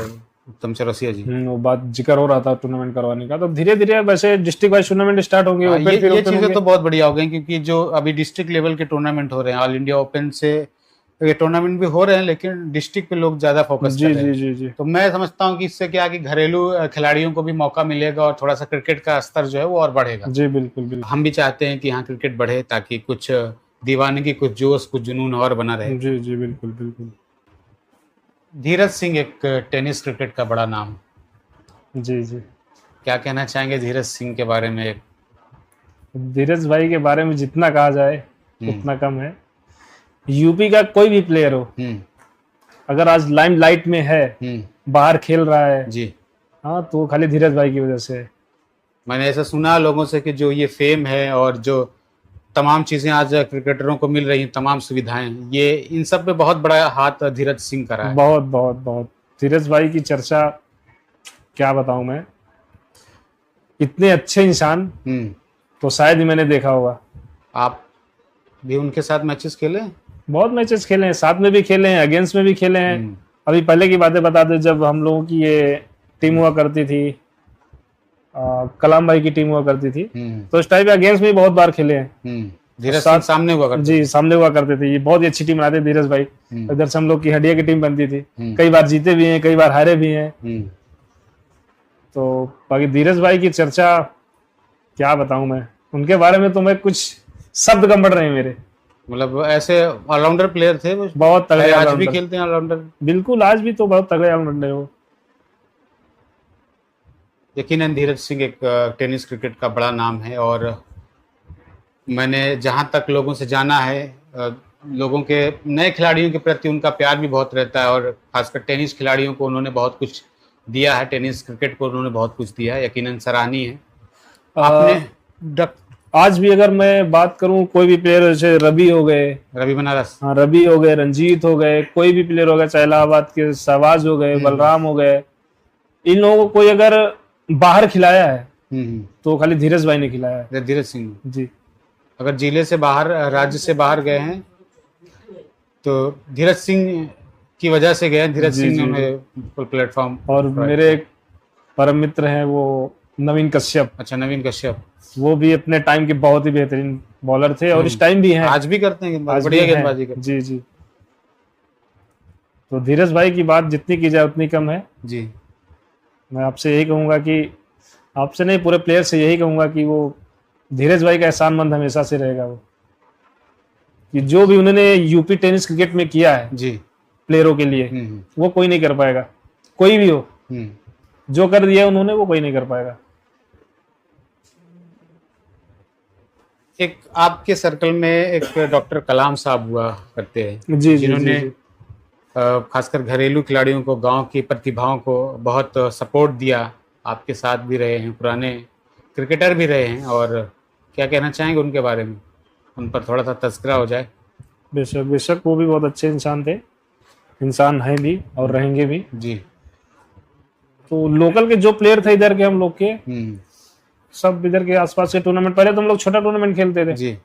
उत्तम चौरसिया जी, वो बात जिक्र हो रहा था टूर्नामेंट करवाने का। तो धीरे धीरे वैसे डिस्ट्रिक्ट वाइज टूर्नामेंट स्टार्ट होंगे। ये चीजें तो बहुत बढ़िया हो गई, क्योंकि जो अभी डिस्ट्रिक्ट लेवल के टूर्नामेंट हो रहे हैं, ऑल इंडिया ओपन से ये टूर्नामेंट भी हो रहे हैं, लेकिन डिस्ट्रिक्ट पे लोग ज्यादा फोकस कर रहे हैं। जी। तो मैं समझता हूँ कि इससे क्या कि घरेलू खिलाड़ियों को भी मौका मिलेगा और थोड़ा सा क्रिकेट का स्तर जो है वो और बढ़ेगा। जी बिल्कुल। हम भी चाहते हैं कि यहाँ क्रिकेट बढ़े, ताकि कुछ दीवानगी, कुछ जोश, कुछ जुनून और बना रहे। जी बिल्कुल। धीरज सिंह एक टेनिस क्रिकेट का बड़ा नाम। जी क्या कहना चाहेंगे धीरज सिंह के बारे में? धीरज भाई के बारे में जितना कहा जाए उतना कम है। यूपी का कोई भी प्लेयर हो, अगर आज लाइमलाइट में है, बाहर खेल रहा है जी, हाँ, तो खाली धीरज भाई की वजह से। मैंने ऐसा सुना लोगों से कि जो ये फेम है और जो तमाम चीजें आज क्रिकेटरों को मिल रही हैं, तमाम सुविधाएं, ये इन सब पे बहुत बड़ा हाथ धीरज सिंह का रहा है। बहुत धीरज भाई की चर्चा क्या बताऊं मैं, इतने अच्छे इंसान तो शायद ही मैंने देखा होगा। आप भी उनके साथ मैचेस खेले? बहुत मैचेस खेले हैं, साथ में भी खेले हैं, अगेंस्ट में भी खेले हैं। अभी पहले की बातें बता दे, जब हम लोगों की ये टीम हुआ करती थी, कलाम भाई की टीम हुआ करती थी, तो उस टाइम अगेंस्ट में बहुत बार खेले हैं। धीरज सिंह सामने हुआ करते? जी सामने हुआ करते थे। ये बहुत ही अच्छी टीम बनाते धीरज भाई। इधर से हम लोग की हड्डिया की टीम बनती थी, कई बार जीते भी हैं, कई बार हारे भी हैं। तो बाकी धीरज भाई की चर्चा क्या बताऊं मैं, उनके बारे में तो मैं कुछ शब्द कम पड़ रहे हैं मेरे। मतलब ऐसे ऑलराउंडर प्लेयर थे वो, बहुत तगड़े। आज भी खेलते हैं ऑलराउंडर? बिल्कुल, आज भी तो बहुत तगड़े ऑलराउंडर हो। यकीनन धीरज सिंह एक टेनिस क्रिकेट का बड़ा नाम है, और मैंने जहाँ तक लोगों से जाना है, लोगों के नए खिलाड़ियों के प्रति उनका प्यार भी बहुत रहता है, और खासकर टेनिस खिलाड़ियों को उन्होंने बहुत कुछ दिया है, टेनिस क्रिकेट को उन्होंने बहुत कुछ दिया है, यकीनन सराहनीय है। आपने आज भी अगर मैं बात करूं, कोई भी प्लेयर, जैसे रवि हो गए, रवि बनारस, हाँ रवि हो गए, रंजीत हो गए, कोई भी प्लेयर हो गए, चाहे इलाहाबाद के शहबाज हो गए, बलराम हो गए, इन लोगों को कोई अगर बाहर खिलाया है तो खाली धीरज भाई ने खिलाया है। धीरज सिंह जी, अगर जिले से बाहर, राज्य से बाहर गए हैं तो धीरज सिंह की वजह से गए। धीरज सिंह ने प्लेटफॉर्म। और मेरे एक परम मित्र हैं वो नवीन कश्यप। अच्छा, नवीन कश्यप, वो भी अपने टाइम के बहुत ही बेहतरीन बॉलर थे, और इस टाइम भी हैं, आज भी करते हैं, बढ़िया गेंदबाजी करते हैं। जी। तो धीरज भाई की बात जितनी की जाए उतनी कम है जी। मैं आपसे यही कहूंगा कि, आपसे नहीं, पूरे प्लेयर से यही कहूंगा कि वो धीरज भाई का एहसानमंद हमेशा से रहेगा वो, कि जो भी उन्होंने यूपी टेनिस क्रिकेट में किया है जी प्लेयरों के लिए, वो कोई नहीं कर पाएगा। कोई भी हो, जो कर दिया उन्होंने वो कोई नहीं कर पाएगा। एक आपके सर्कल में एक डॉक्टर कलाम साहब हुआ करते हैं, जी, जिन्होंने खासकर घरेलू खिलाड़ियों को, गांव की प्रतिभाओं को बहुत सपोर्ट दिया। आपके साथ भी रहे हैं, पुराने क्रिकेटर भी रहे हैं, और क्या कहना चाहेंगे उनके बारे में, उन पर थोड़ा सा तस्करा हो जाए। बेशक बेशक, वो भी बहुत अच्छे इंसान थे, इंसान हैं भी और रहेंगे भी जी। तो लोकल के जो प्लेयर थे इधर के, हम लोग के सब इधर के आसपास के टूर्नामेंट, पहले तो हम लोग छोटा टूर्नामेंट खेलते थे जी।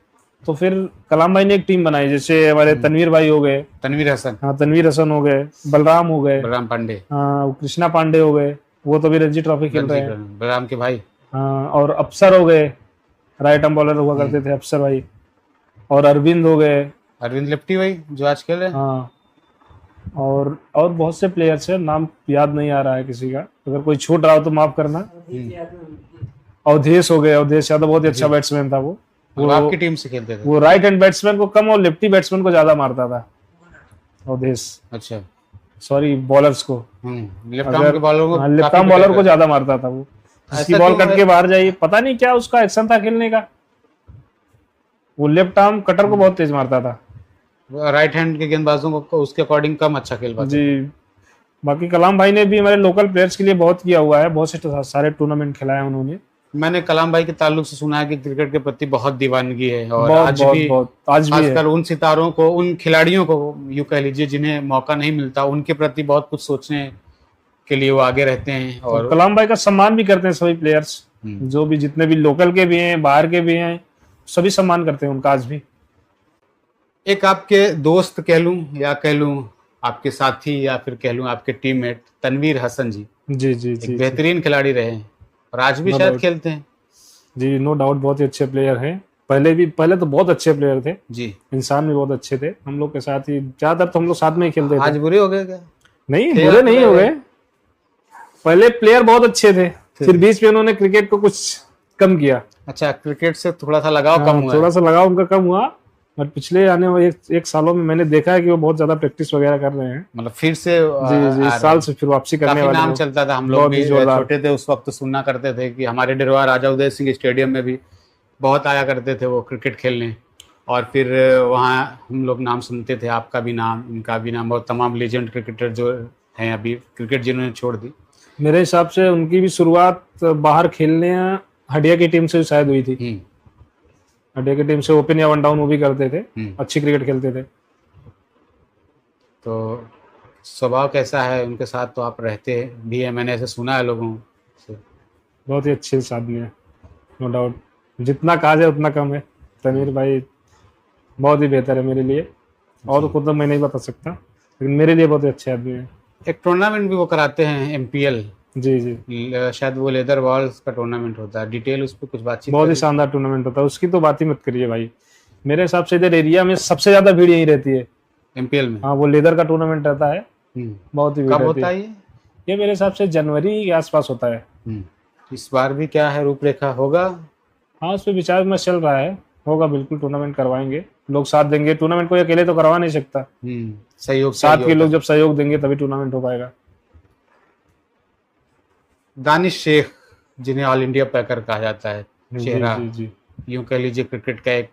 तो फिर कलाम भाई ने एक टीम बनाई, जैसे हमारे तनवीर भाई हो गए, तनवीर हसन, हाँ तनवीर हसन हो गए, बलराम हो गए, बलराम पांडे, हाँ कृष्णा पांडे हो गए, वो तो भी रणजी ट्रॉफी खेल रहे हैं, बलराम के भाई, हाँ, और अफसर हो गए, राइट आर्म बॉलर हुआ करते थे अफसर भाई, और अरविंद हो गए, अरविंद लिप्टी भाई जो आज खेल रहे हैं, हाँ, और बहुत से प्लेयर्स हैं, नाम याद नहीं आ रहा है किसी का, अगर कोई छूट रहा हो तो माफ करना। अवधेश हो गए, अवधेश यादव बहुत ही अच्छा बैट्समैन था वो आपकी टीम से खेलते थे। वो राइट हैंड बैट्समैन को कम और लेफ्टी बैट्समैन को ज्यादा मारता था अवधेश, अच्छा, सॉरी बॉलर्स को, लेफ्ट आर्म के बॉलर को, लेफ्ट आर्म बॉलर को ज्यादा मारता था वो, जिसकी बॉल कट के बाहर जाइए, पता नहीं क्या उसका एक्शन था खेलने का, वो लेफ्ट आर्म कटर को बहुत तेज मारता था। राइट हैंड के गेंदबाजों को उसके अकॉर्डिंग कम अच्छा खेल पाते जी। बाकी कलाम भाई ने भी हमारे लोकल प्लेयर्स के लिए बहुत किया हुआ है, बहुत से सारे टूर्नामेंट खिलाया उन्होंने। मैंने कलाम भाई के ताल्लुक से सुना है कि क्रिकेट के प्रति बहुत दीवानगी है, और बहुत, आज बहुत, भी बहुत, आज भी खासकर उन सितारों को, उन खिलाड़ियों को यूं कह लीजिए जिन्हें मौका नहीं मिलता, उनके प्रति बहुत कुछ सोचने के लिए वो आगे रहते हैं। और कलाम भाई का सम्मान भी करते हैं सभी प्लेयर्स, जो भी जितने भी लोकल के भी हैं, बाहर के भी हैं, सभी सम्मान करते हैं उनका आज भी। एक आपके दोस्त कह लूं, या कह लूं आपके साथी, या फिर कह लूं आपके टीममेट तनवीर हसन जी, जी जी जी, बेहतरीन खिलाड़ी रहे हैं और आज भी शायद खेलते हैं। जी नो डाउट, बहुत ही अच्छे प्लेयर हैं, पहले तो बहुत अच्छे प्लेयर थे जी, इंसान भी बहुत अच्छे थे, हम लोग के साथ ही ज्यादातर तो हम लोग साथ में ही खेलते थे। आज बुरे हो गए क्या? नहीं, बुरे नहीं हो गए, पहले प्लेयर बहुत अच्छे थे, फिर बीच में उन्होंने क्रिकेट को कुछ कम किया। अच्छा, क्रिकेट से थोड़ा सा लगाव कम हुआ? थोड़ा सा लगाव उनका कम हुआ, बट पिछले आने वाले एक सालों में मैंने देखा है कि वो बहुत ज्यादा प्रैक्टिस वगैरह कर रहे हैं, मतलब फिर से जी इस साल से फिर वापसी करने वाले। नाम चलता था, हम लोग भी छोटे थे उस वक्त सुनना करते थे कि हमारे डिरवा राजा उदय सिंह स्टेडियम में भी बहुत आया करते थे वो क्रिकेट खेलने, और फिर वहाँ हम लोग नाम सुनते थे, आपका भी नाम, इनका भी नाम, और तमाम लेजेंड क्रिकेटर जो हैं अभी क्रिकेट जिन्होंने छोड़ दी। मेरे हिसाब से उनकी भी शुरुआत बाहर खेलने हडिया की टीम से शायद हुई थी, हडिया की टीम से ओपन या वन डाउन वो भी करते थे, अच्छी क्रिकेट खेलते थे। तो स्वभाव कैसा है उनके साथ? तो आप रहते भी है, मैंने ऐसे सुना है लोगों से। बहुत ही अच्छे आदमी है, नो डाउट, जितना कहा जाए उतना कम है। तनवीर भाई बहुत ही बेहतर है मेरे लिए, और खुद तो मैं नहीं बता सकता, लेकिन मेरे लिए बहुत ही अच्छे आदमी है। एक टूर्नामेंट भी वो कराते हैं MPL, जी जी, शायद वो लेदर बॉल्स का टूर्नामेंट होता है, डिटेल उस पर कुछ बातचीत? बहुत ही शानदार टूर्नामेंट होता है, उसकी तो बात ही मत करिए भाई, मेरे हिसाब से इधर एरिया में सबसे ज्यादा भीड़ यही रहती है MPL में। हाँ, वो लेदर का टूर्नामेंट रहता है, बहुत ही भीड़ कब होता है ये मेरे हिसाब से जनवरी के आसपास होता है। इस बार भी क्या है रूपरेखा होगा? हाँ, उस पर विचार में चल रहा है, होगा बिल्कुल, टूर्नामेंट करवाएंगे, लोग साथ देंगे, टूर्नामेंट कोई अकेले तो करवा नहीं सकता, सहयोग साथ के लोग जब सहयोग देंगे तभी टूर्नामेंट हो पाएगा। दानिश शेख, जिन्हें ऑल इंडिया पैकर कहा जाता है, चेहरा, यूं कह लीजिए क्रिकेट का एक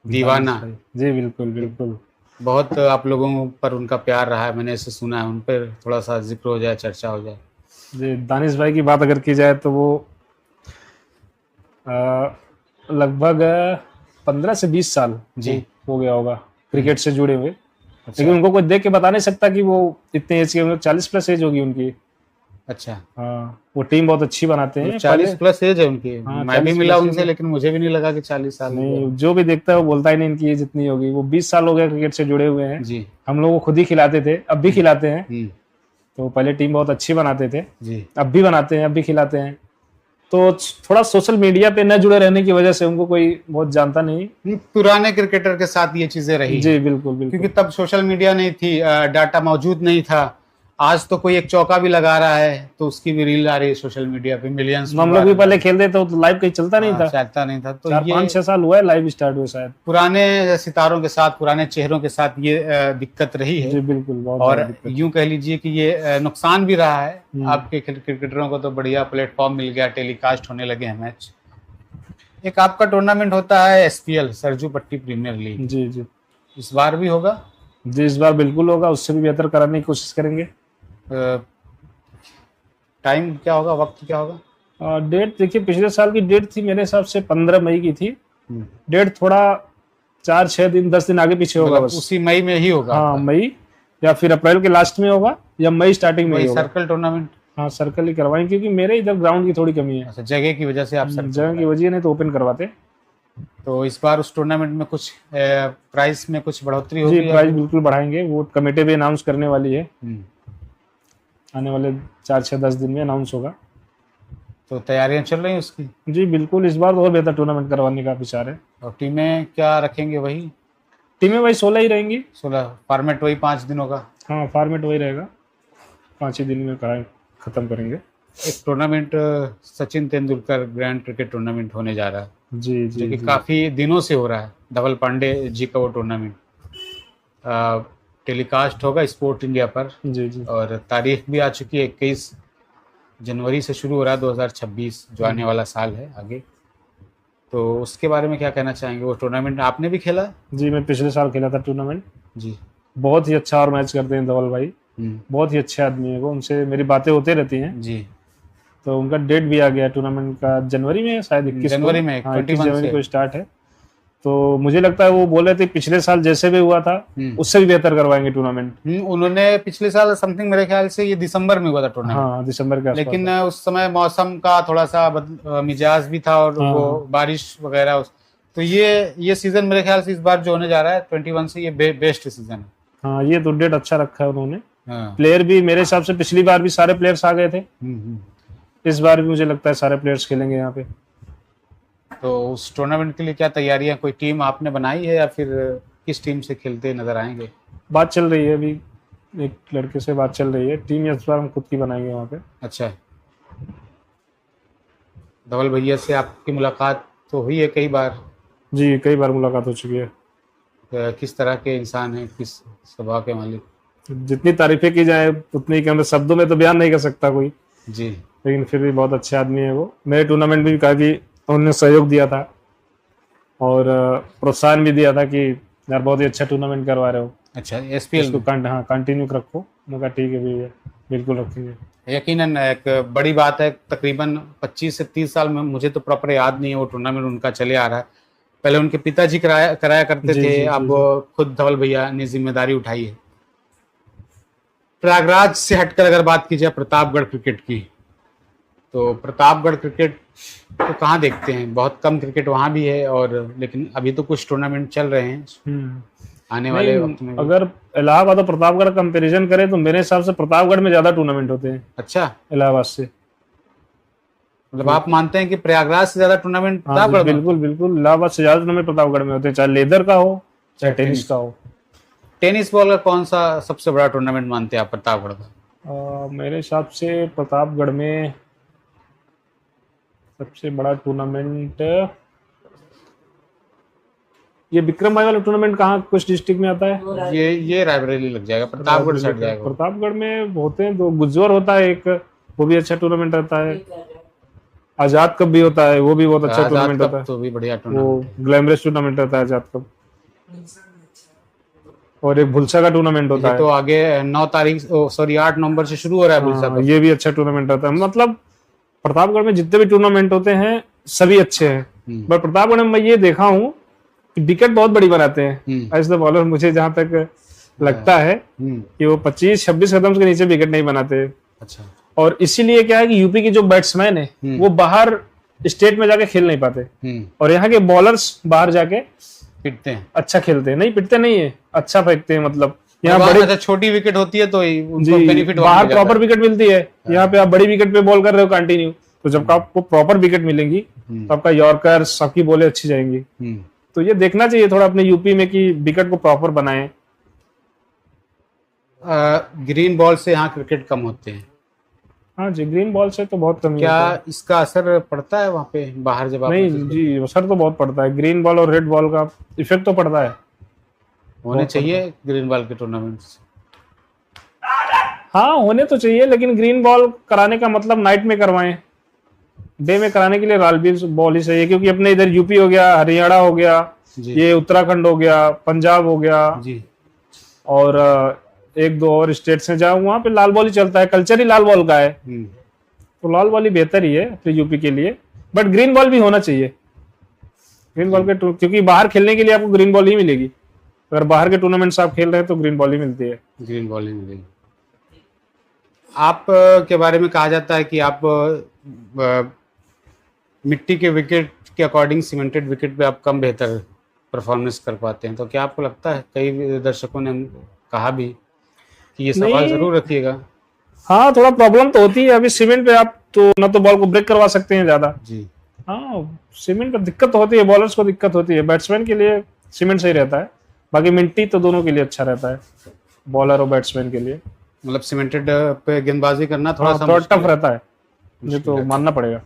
दीवाना। जी बिल्कुल बिल्कुल, बहुत आप लोगों पर उनका प्यार रहा है, मैंने ऐसे सुना है, उन पर थोड़ा सा जिक्र हो जाए, चर्चा हो जाए। जी, दानिश भाई की बात अगर की जाए तो वो लगभग 15 से 20 साल जी हो गया होगा क्रिकेट से जुड़े हुए। अच्छा। लेकिन उनको कोई देख के बता नहीं सकता कि वो इतने एज के, 40 प्लस एज होगी उनकी। अच्छा, हाँ, वो टीम बहुत अच्छी बनाते हैं। 40 प्लस एज है उनकी। हाँ, मैं भी मिला उनसे, लेकिन मुझे भी नहीं लगा कि 40 साल। नहीं, जो भी देखता है वो बोलता ही नहीं इनकी एज इतनी होगी। वो 20 साल हो गए क्रिकेट से जुड़े हुए हैं जी। हम लोग को खुद ही खिलाते थे, अब भी खिलाते हैं। तो पहले टीम बहुत अच्छी बनाते थे जी, अब भी बनाते हैं, अब भी खिलाते हैं। तो थोड़ा सोशल मीडिया पे न जुड़े रहने की वजह से उनको कोई बहुत जानता नहीं। पुराने क्रिकेटर के साथ ये चीजें रही जी बिल्कुल बिल्कुल, क्योंकि तब सोशल मीडिया नहीं थी, डाटा मौजूद नहीं था। आज तो कोई एक चौका भी लगा रहा है तो उसकी भी रील आ रही है सोशल मीडिया पे, मिलियंस। हम लोग भी पहले खेलते थे तो लाइव कहीं चलता नहीं था, चलता नहीं था। तो 4-5-6 साल हुआ है लाइव स्टार्ट हुए शायद। पुराने सितारों के साथ, पुराने चेहरों के साथ ये दिक्कत रही है जी बिल्कुल, बहुत और यूं कह लीजिए कि ये नुकसान भी रहा है। आपके क्रिकेटरों को तो बढ़िया प्लेटफॉर्म मिल गया, टेलीकास्ट होने लगे हैं मैच। एक आपका टूर्नामेंट होता है SPL, सरजू पट्टी प्रीमियर लीग। जी जी, इस बार भी होगा? जी इस बार बिल्कुल होगा, उससे भी बेहतर कराने की कोशिश करेंगे। टाइम क्या होगा, वक्त क्या होगा? डेट देखिए, पिछले साल की डेट थी मेरे हिसाब से 15 मई की थी। डेट थोड़ा 4-6 दिन 10 दिन आगे पीछे होगा, बस उसी मई में ही होगा। हाँ, मई या फिर अप्रैल के लास्ट में होगा या मई स्टार्टिंग में ही होगा। Circle tournament? हाँ, सर्कल ही करवाएंगे क्योंकि मेरे इधर ग्राउंड की थोड़ी कमी है। अच्छा, जगह की वजह से आप जगह की वजह नहीं तो ओपन करवाते। तो इस बार उस टूर्नामेंट में कुछ प्राइस में कुछ बढ़ोतरी होगी? जी, प्राइस बिल्कुल बढ़ाएंगे, वो कमेटी भी अनाउंस करने वाली है। आने वाले 4-6-10 दिन में अनाउंस होगा। तो तैयारियां चल रही हैं उसकी? जी बिल्कुल, इस बार तो और बेहतर टूर्नामेंट करवाने का विचार है। और टीमें क्या रखेंगे? वही टीमें वही 16 ही रहेंगी। 16? फॉर्मेट वही 5 दिनों का? हाँ, फॉर्मेट वही रहेगा, 5 ही दिन में खत्म करेंगे। एक tournament Sachin Tendulkar grand cricket tournament होने जा रहा है, जी जी, जो कि काफी दिनों से हो रहा है। धवल पांडे जी का वो टूर्नामेंट टेलीकास्ट होगा स्पोर्ट इंडिया पर। जी जी, और तारीख भी आ चुकी है, 21 जनवरी से शुरू हो रहा है 2026, जो आने वाला साल है आगे। तो उसके बारे में क्या कहना चाहेंगे? वो टूर्नामेंट आपने भी खेला? जी, मैं पिछले साल खेला था टूर्नामेंट। जी, बहुत ही अच्छा और मैच करते हैं धवल भाई, बहुत ही अच्छे आदमी है वो, उनसे मेरी बातें होती रहती हैं। जी। तो उनका डेट भी आ गया टूर्नामेंट का, जनवरी में शायद 21 जनवरी में, 21 जनवरी को स्टार्ट है। तो मुझे लगता है वो बोले थे पिछले साल जैसे भी हुआ था उससे भी बेहतर करवाएंगे टूर्नामेंट। उन्होंने पिछले साल समथिंग, मेरे ख्याल से ये दिसंबर में हुआ था टूर्नामेंट। हाँ, दिसंबर के आसपास। लेकिन उस समय मौसम का थोड़ा सा मिजाज भी था और वो बारिश वगैरह। तो ये सीजन मेरे ख्याल से इस बार जो होने जा रहा है 21 से, ये बेस्ट सीजन है। हाँ, ये तो डेट अच्छा रखा है उन्होंने। प्लेयर भी मेरे हिसाब से पिछली बार भी सारे प्लेयर्स आ गए थे, इस बार भी मुझे लगता है सारे प्लेयर्स खेलेंगे यहाँ पे। तो उस टूर्नामेंट के लिए क्या तैयारियां, कोई टीम आपने बनाई है या फिर किस टीम से खेलते नजर आएंगे? बात चल रही है, अभी एक लड़के से बात चल रही है, टीम इस बार हम खुद की बनाएंगे वहाँ पे। अच्छा, धवल भैया से आपकी मुलाकात तो हुई है कई बार? जी, कई बार मुलाकात हो चुकी है। किस तरह के इंसान हैं, किस स्वभाव के मालिक? जितनी तारीफें की जाए उतनी कम है, शब्दों में तो बयान नहीं कर सकता कोई जी, लेकिन फिर भी बहुत अच्छे आदमी है वो। मेरे टूर्नामेंट में भी काफी उन्होंने सहयोग दिया था और प्रोत्साहन भी दिया था कि यार बहुत ही अच्छा टूर्नामेंट करवा रहे हो। अच्छा, SPL इसको हाँ कंटिन्यू रखो। मैं कहा ठीक है भैया, बिल्कुल रखेंगे। यकीनन एक बड़ी बात है। तकरीबन 25 से 30 साल में, मुझे तो प्रॉपर याद नहीं है, वो टूर्नामेंट उनका चले आ रहा है। पहले उनके पिताजी कराया करते थे, अब खुद धवल भैया ने जिम्मेदारी उठाई है। प्रयागराज से हटकर अगर बात की जाए प्रतापगढ़ क्रिकेट की, तो प्रतापगढ़ क्रिकेट तो कहाँ देखते हैं, बहुत कम क्रिकेट वहाँ भी है। और लेकिन अभी तो कुछ टूर्नामेंट चल रहे हैं आने वाले वक्त में। अगर इलाहाबाद और प्रतापगढ़ कंपैरिजन करें तो मेरे हिसाब से प्रतापगढ़ में ज्यादा टूर्नामेंट होते हैं। अच्छा, इलाहाबाद से? मतलब आप मानते हैं कि प्रयागराज से ज्यादा टूर्नामेंट प्रतापगढ़? बिल्कुल बिल्कुल, इलाहाबाद से ज्यादा टूर्नामेंट प्रतापगढ़ में होते हैं, चाहे लेदर का हो चाहे टेनिस का हो। टेनिस बॉल का कौन सा सबसे बड़ा टूर्नामेंट मानते हैं आप प्रतापगढ़ का? मेरे हिसाब से प्रतापगढ़ में सबसे बड़ा टूर्नामेंट ये विक्रम भाई वाला टूर्नामेंट कहाँ, कुछ डिस्ट्रिक्ट में आता है? ये रायबरेली लग जाएगा, प्रतापगढ़ से हट जाएगा। प्रतापगढ़ में होते हैं दो, गुज्जर होता है एक, वो भी अच्छा टूर्नामेंट रहता है। आजाद कप भी होता है, वो भी बहुत अच्छा टूर्नामेंट होता है। तो भी बढ़िया टूर्नामेंट, वो ग्लैमरस टूर्नामेंट रहता है आजाद कप। और एक भुलसा का टूर्नामेंट होता है, तो आगे 8 नवंबर से शुरू हो रहा है भुलसा का। ये भी अच्छा टूर्नामेंट रहता है। मतलब प्रतापगढ़ में जितने भी टूर्नामेंट होते हैं सभी अच्छे हैं। पर प्रतापगढ़ में मैं ये देखा हूँ कि विकेट बहुत बड़ी बनाते हैं एज द बॉलर। मुझे जहां तक लगता है कि वो 25-26 कदम के नीचे विकेट नहीं बनाते। अच्छा, और इसीलिए क्या है कि यूपी के जो बैट्समैन है वो बाहर स्टेट में जाके खेल नहीं पाते, और यहाँ के बॉलर्स बाहर जाके पिटते हैं, अच्छा खेलते हैं। नहीं पिटते नहीं है, अच्छा फेंकते हैं। मतलब यहाँ बड़ी छोटी विकेट होती है तो उनको बेनिफिट बाहर प्रॉपर विकेट मिलती है। यहाँ पे आप बड़ी विकेट पे बॉल कर रहे हो कंटिन्यू, तो जब आपको प्रॉपर विकेट मिलेंगी तो आपका यॉर्कर सबकी बॉलें अच्छी जाएंगी। तो ये देखना चाहिए थोड़ा अपने यूपी में कि विकेट को प्रॉपर बनाएं। ग्रीन बॉल से यहाँ क्रिकेट कम होते हैं, हाँ जी, ग्रीन बॉल से तो बहुत कम ही क्या होता है। इसका असर पड़ता है वहाँ पे बाहर जब आप नहीं जी, असर तो बहुत पड़ता है, ग्रीन बॉल और रेड बॉल का इफेक्ट तो पड़ता है। होने बहुत चाहिए ग्रीन बॉल के टूर्नामेंट्स? हाँ होने तो चाहिए, लेकिन ग्रीन बॉल कराने का मतलब नाइट में करवाएं, डे में कराने के लिए लाल बॉल ही सही है, क्योंकि अपने इधर यूपी हो गया, हरियाणा हो गया, जी ये उत्तराखंड हो गया, पंजाब हो गया, जी। और एक दो और स्टेट्स हैं जहाँ वहाँ पे लाल बॉल ही चलता है, कल्चर ही लाल बॉल का है, तो लाल बॉल ही बेहतर ही है अपने यूपी के लिए। बट ग्रीन बॉल भी होना चाहिए, ग्रीन बॉल के क्योंकि बाहर खेलने के लिए आपको ग्रीन बॉल ही मिलेगी, अगर बाहर के टूर्नामेंट्स आप खेल रहे हैं तो ग्रीन बॉल ही मिलती है। ग्रीन बॉल ही मिलेगी। आप के बारे में कहा जाता है कि आप मिट्टी के विकेट के अकॉर्डिंग सीमेंटेड विकेट पे आप कम बेहतर परफॉर्मेंस कर पाते हैं, तो क्या आपको लगता है, कई दर्शकों ने कहा भी कि ये सवाल नहीं, जरूर रखिएगा। हाँ थोड़ा प्रॉब्लम तो होती है, अभी सीमेंट पे आप तो ना तो बॉल को ब्रेक करवा सकते हैं ज्यादा, जी हाँ सीमेंट पर दिक्कत होती है, बॉलर्स को दिक्कत होती है, बैट्समैन के लिए सीमेंट सही रहता है, बाकी मिट्टी तो दोनों के लिए अच्छा रहता है, बॉलर और बैट्समैन के लिए। मतलब सीमेंटेड पे गेंदबाजी करना थोड़ा सा थोड़ा मुश्किल टफ रहता है, ये मुश्किल तो है। मानना पड़ेगा।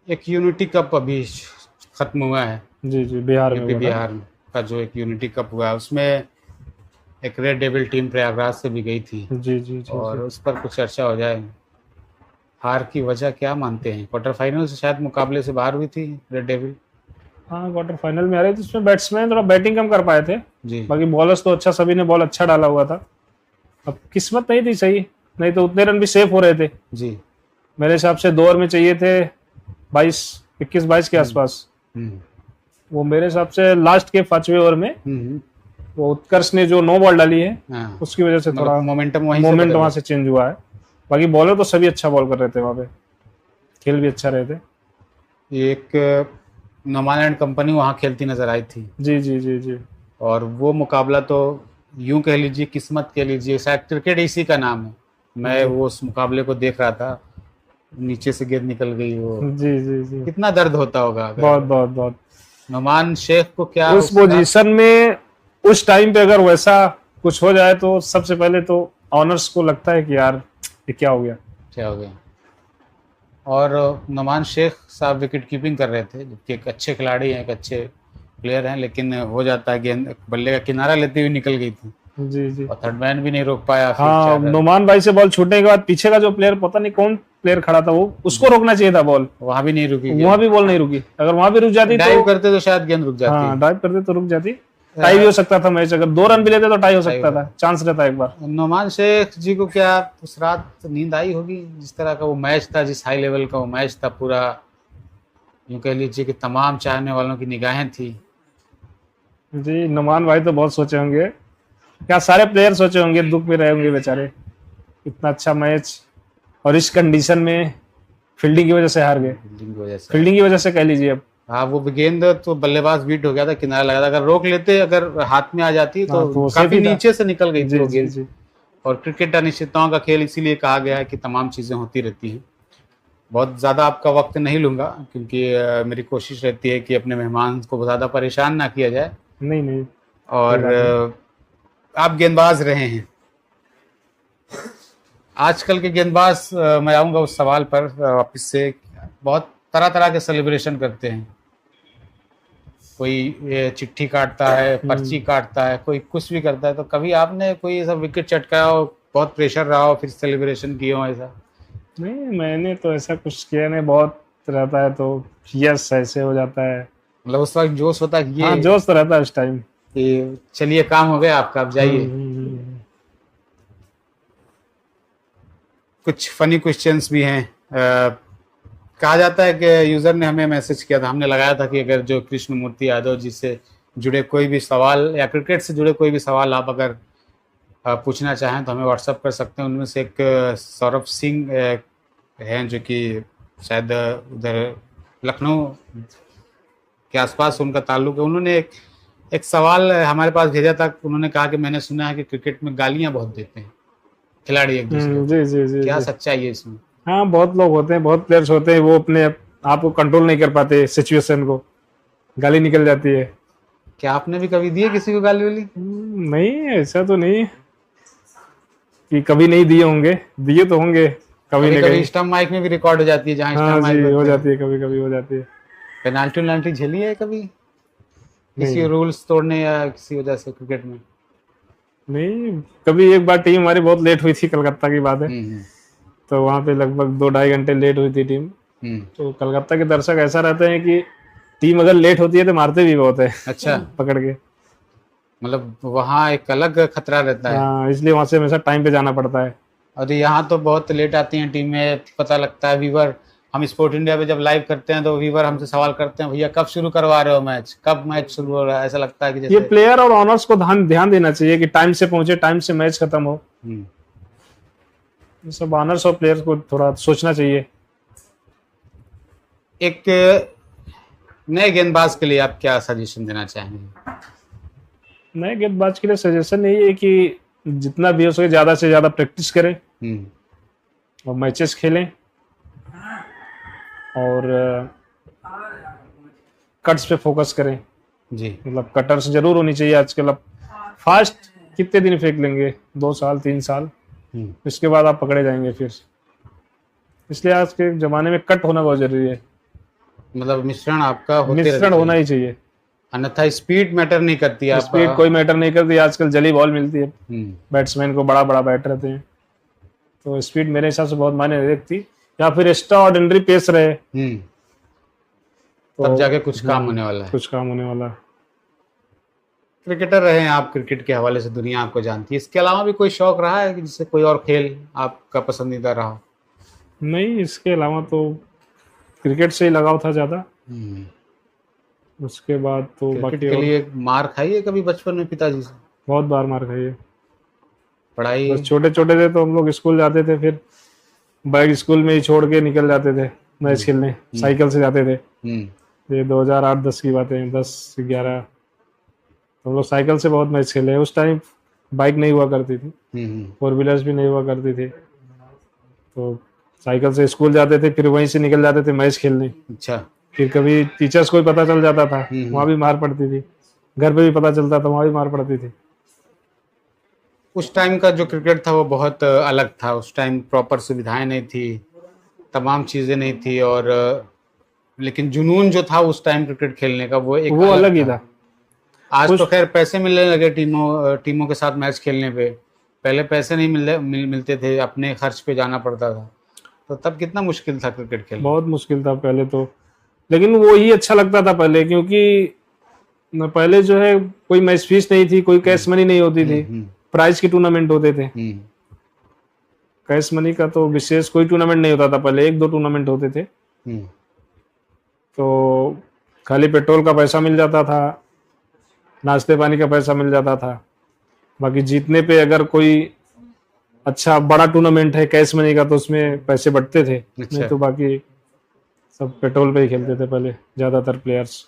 एक यूनिटी कप अभी खत्म हुआ है, जी जी, बिहार में यूपी हुआ था। बिहार का जो एक यूनिटी कप हुआ है, उसमें एक रेड डेविल टीम प्रयागराज से भी गई थी, जी जी जी और जी। उस पर कुछ चर्चा हो जाए। हार की वजह क्या मानते हैं? क्वार्टर फाइनल से शायद मुकाबले से बाहर हुई थी रेड डेविल। हाँ क्वार्टर फाइनल में आ रहे थे, उसमें बैट्समैन थोड़ा बैटिंग कम कर पाए थे, जी बाकी बॉलर्स तो अच्छा, सभी ने बॉल अच्छा डाला हुआ था, अब किस्मत नहीं थी सही, नहीं तो उतने रन भी सेफ हो रहे थे। जी। मेरे हिसाब से 2 ओवर में चाहिए थे 21-22 के आसपास, हम्म वो मेरे हिसाब से लास्ट के 5वें ओवर में हम्म। वो उत्कर्ष ने जो 9 बॉल डाली है, हाँ, उसकी वजह से थोड़ा मोमेंटम मोमेंट वहां से चेंज हुआ है, बाकी बॉलर तो सभी अच्छा बॉल कर रहे थे, वहां पे खेल भी अच्छा रहे थे। एक नोमान एंड कंपनी वहाँ खेलती नजर आई थी, जी जी जी जी। और वो मुकाबला तो यूं कह लीजिए, किस्मत कह लीजिए, शायद क्रिकेट इसी का नाम है। मैं वो उस मुकाबले को देख रहा था, नीचे से गेंद निकल गई, वो जी जी जी, कितना दर्द होता होगा अगर बहुत बहुत बहुत। नोमान शेख को क्या उस पोजीशन में उस टाइम पे अगर वैसा कुछ हो जाए तो सबसे पहले तो ऑनर्स को लगता है कि यार ये क्या हो गया। क्या हो गया। और नोमान शेख साहब विकेट कीपिंग कर रहे थे, जबकि एक अच्छे खिलाड़ी हैं, एक अच्छे प्लेयर हैं, लेकिन हो जाता है गेंद बल्ले का किनारा लेते हुए निकल गई थी, जी जी। और थर्ड मैन भी नहीं रोक पाया। फिर हाँ, 4 रन। नोमान भाई से बॉल छूटने के बाद पीछे का जो प्लेयर, पता नहीं कौन प्लेयर खड़ा था, वो उसको रोकना चाहिए था बॉल, वहां भी नहीं रुकी वहां भी बॉल नहीं रुकी, अगर वहां भी रुक जाती डाइव तो करते तो शायद गेंद रुक जाती। हाँ डाइव करते तो रुक जाती, टाई भी हो सकता था मैच, अगर 2 रन भी लेते तो टाई हो सकता था, चांस रहता एक बार। नोमान शेख जी को क्या उस रात नींद आई होगी? जिस तरह का वो मैच था, जिस हाई लेवल का वो मैच था, पूरा यूं कह लीजिए कि तमाम चाहने वालों की निगाहें थी। जी, नोमान भाई तो बहुत सोचे होंगे, क्या सारे प्लेयर सोचे होंगे, दुख में रहे होंगे बेचारे, इतना अच्छा मैच और इस कंडीशन में फील्डिंग की वजह से हार गए, फील्डिंग की वजह से। फील्डिंग की वजह से कह लीजिए अब। हाँ, वो गेंद तो बल्लेबाज बीट हो गया था, किनारा लगा था, अगर रोक लेते, अगर हाथ में आ जाती हाँ, तो तो सेफ काफी ही था। नीचे से निकल गई थी जी वो जी गेंद। जी। और क्रिकेट अनिश्चितताओं का खेल, इसीलिए कहा गया है कि तमाम चीजें होती रहती हैं। बहुत ज़्यादा आपका वक्त नहीं लूँगा, क्योंकि मेरी कोशिश रहती है कि अपने मेहमान को ज़्यादा परेशान ना किया जाए। नहीं नहीं, और आप गेंदबाज रहे हैं, आजकल के गेंदबाज, मैं आऊँगा उस सवाल पर वापस से, बहुत तरह तरह के सेलिब्रेशन करते हैं, कोई ये चिट्ठी काटता है, पर्ची काटता है, कोई कुछ भी करता है, तो कभी आपने कोई ऐसा विकेट चटकाया हो, बहुत प्रेशर रहा हो, फिर सेलिब्रेशन किए हो ऐसा? नहीं मैंने तो ऐसा कुछ किया नहीं, बहुत रहता है तो यस ऐसे हो जाता है, मतलब उस वक्त जोश होता है कि हाँ ये जोश तो रहता है उस टाइम। कि चलिए काम हो गया आपका, अब जाइए। कुछ फनी क्वेश्चंस भी हैं। कहा जाता है कि यूज़र ने हमें मैसेज किया था, हमने लगाया था कि अगर जो कृष्णमूर्ति यादव जी से जुड़े कोई भी सवाल या क्रिकेट से जुड़े कोई भी सवाल आप अगर पूछना चाहें तो हमें व्हाट्सअप कर सकते हैं। उनमें से एक सौरभ सिंह हैं, जो कि शायद उधर लखनऊ के आसपास उनका ताल्लुक है। उन्होंने एक सवाल हमारे पास भेजा था। उन्होंने कहा कि मैंने सुना है कि क्रिकेट में गालियां बहुत देते हैं खिलाड़ी एक दूसरे को, जी जी जी क्या जी। सच्चाई है इसमें? हाँ बहुत लोग होते हैं, बहुत प्लेयर्स होते हैं, वो अपने आप को कंट्रोल नहीं कर पाते, सिचुएशन को, गाली निकल जाती है। क्या आपने भी कभी दी है किसी को गाली वाली? नहीं, ऐसा तो नहीं कि कभी नहीं दिए होंगे, दिए तो होंगे कभी कभी ना कभी कभी। स्टंप माइक में भी रिकॉर्ड हो जाती है, जहाँ हाँ स्टंप जी, माइक हो होते हैं। जाती है, कभी कभी हो जाती है। पेनाल्टी वेनाल्टी झेली है कभी, किसी नहीं रूल्स तोड़ने या किसी वजह से क्रिकेट में? नहीं, कभी एक बार टीम हमारी बहुत लेट हुई थी, कलकत्ता की बात है। हम्म तो वहाँ पे लगभग 2-2.5 घंटे लेट हुई थी टीम। हम्म। तो कलकत्ता के दर्शक ऐसा रहते हैं कि टीम अगर लेट होती है तो मारते भी बहुत है अच्छा, पकड़ के। मतलब वहाँ एक अलग खतरा रहता है। हाँ, इसलिए वहाँ से हमेशा टाइम पे जाना पड़ता है। और यहाँ तो बहुत लेट आती हैं टीमें, पता लगता है व्यूवर, हम स्पोर्ट इंडिया पे जब लाइव करते हैं तो व्यूवर हमसे सवाल करते हैं, भैया कब शुरू करवा रहे हो मैच, कब मैच शुरू हो रहा है? ऐसा लगता है कि ये जैसे प्लेयर और ऑनर्स को ध्यान देना चाहिए कि टाइम से पहुंचे, टाइम से मैच खत्म हो। हम्म। ये सब ऑनर्स और प्लेयर्स को थोड़ा सोचना चाहिए। एक नए गेंदबाज के लिए आप क्या सजेशन देना चाहेंगे? नए गेंदबाज के लिए सजेशन यही है कि जितना भी हो सके ज़्यादा से ज़्यादा प्रैक्टिस करें और मैचेस खेलें, और कट्स पे फोकस करें। जी। मतलब कटर्स जरूर होनी चाहिए आजकल। अब फास्ट कितने दिन फेंक लेंगे, 2 साल 3 साल, इसके बाद आप पकड़े जाएंगे फिर। इसलिए आज के ज़माने में कट होना बहुत जरूरी है। मतलब मिश्रण आपका होते रहना मिश्रण होना चाहिए। ही चाहिए। अन्यथा स्पीड मैटर नहीं करती। आप स्पीड कोई मैटर नहीं करती, आजकल जली बॉल मिलती है हम्म, बैट्समैन को, बड़ा बड़ा बैट रहते हैं, तो स्पीड मेरे हिसाब से बहुत मायने रखती। या फिर एक्स्ट्रा ऑर्डिनरी पेस रहे तब जाके कुछ काम होने वाला है। कुछ काम होने वाला है। क्रिकेटर रहे हैं आप, क्रिकेट के हवाले से दुनिया आपको जानती है, इसके अलावा भी कोई शौक रहा है कि जिससे कोई और खेल आपका पसंदीदा रहा हो? नहीं, इसके अलावा तो क्रिकेट से ही लगाव था ज़्यादा। उसके बाद तो क्रिकेट बाकी के और लिए मार खाई है कभी बचपन में पिताजी से? बहुत बार मार खाई है। पढ़ाई? बस छोटे छोटे थे तो हम लोग स्कूल जाते थे, फिर बैग स्कूल में ही छोड़ के निकल जाते थे मैच खेलने, साइकिल से जाते थे। ये 2008-10 की बातें हैं, 10-11। तो हम लोग साइकिल से बहुत मैच खेले। उस टाइम बाइक नहीं हुआ करती थी, 4 व्हीलर्स भी नहीं हुआ करती थी, तो साइकिल से स्कूल जाते थे, फिर वहीं से निकल जाते थे मैच खेलने। अच्छा। फिर कभी टीचर्स को भी पता चल जाता था, वहाँ भी मार पड़ती थी। घर पे भी पता चलता था, वहाँ भी मार पड़ती थी। उस टाइम का जो क्रिकेट था वो बहुत अलग था। उस टाइम प्रॉपर सुविधाएं नहीं थी, तमाम चीज़ें नहीं थी, और लेकिन जुनून जो था उस टाइम क्रिकेट खेलने का वो एक अलग ही था। आज तो खैर पैसे मिलने लगे टीमों के साथ मैच खेलने पे। पहले पैसे नहीं मिलते थे, अपने खर्च पे जाना पड़ता था। तो तब कितना मुश्किल था क्रिकेट खेलना। बहुत मुश्किल था पहले तो, लेकिन वो ही अच्छा लगता था पहले, क्योंकि पहले जो है कोई मैच फीस नहीं थी, कोई कैश मनी नहीं होती थी, प्राइज के टूर्नामेंट होते थे। कैश मनी का तो विशेष कोई टूर्नामेंट नहीं होता था पहले, 1-2 टूर्नामेंट होते थे। तो खाली पेट्रोल का पैसा मिल जाता था, नाश्ते पानी का पैसा मिल जाता था। बाकी जीतने पे अगर कोई अच्छा बड़ा टूर्नामेंट है कैश मनी का तो उसमें पैसे बढ़ते थे। अच्छा। नहीं तो बाकी सब पेट्रोल पे ही खेलते थे पहले ज़्यादातर प्लेयर्स।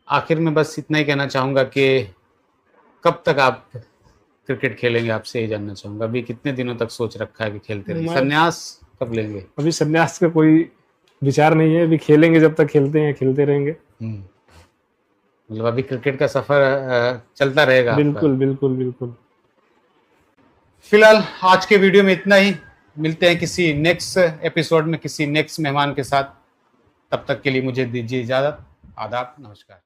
आखिर में बस इतना ही कहना चाहूँगा कि कब तक आप क्रिकेट खेलेंगे, आपसे ही जानना चाहूँगा। अभी कितने दिनों तक सोच रखा है कि खेलते रहेंगे? संन्यास कब लेंगे? अभी संन्यास का कोई विचार नहीं है, अभी खेलेंगे, जब तक खेलते हैं खेलते रहेंगे। मतलब अभी क्रिकेट का सफर चलता रहेगा आपका? बिल्कुल बिल्कुल बिल्कुल। फिलहाल आज के वीडियो में इतना ही। मिलते हैं किसी नेक्स्ट एपिसोड में किसी नेक्स्ट मेहमान के साथ। तब तक के लिए मुझे दीजिए इजाज़त। आदाब, नमस्कार।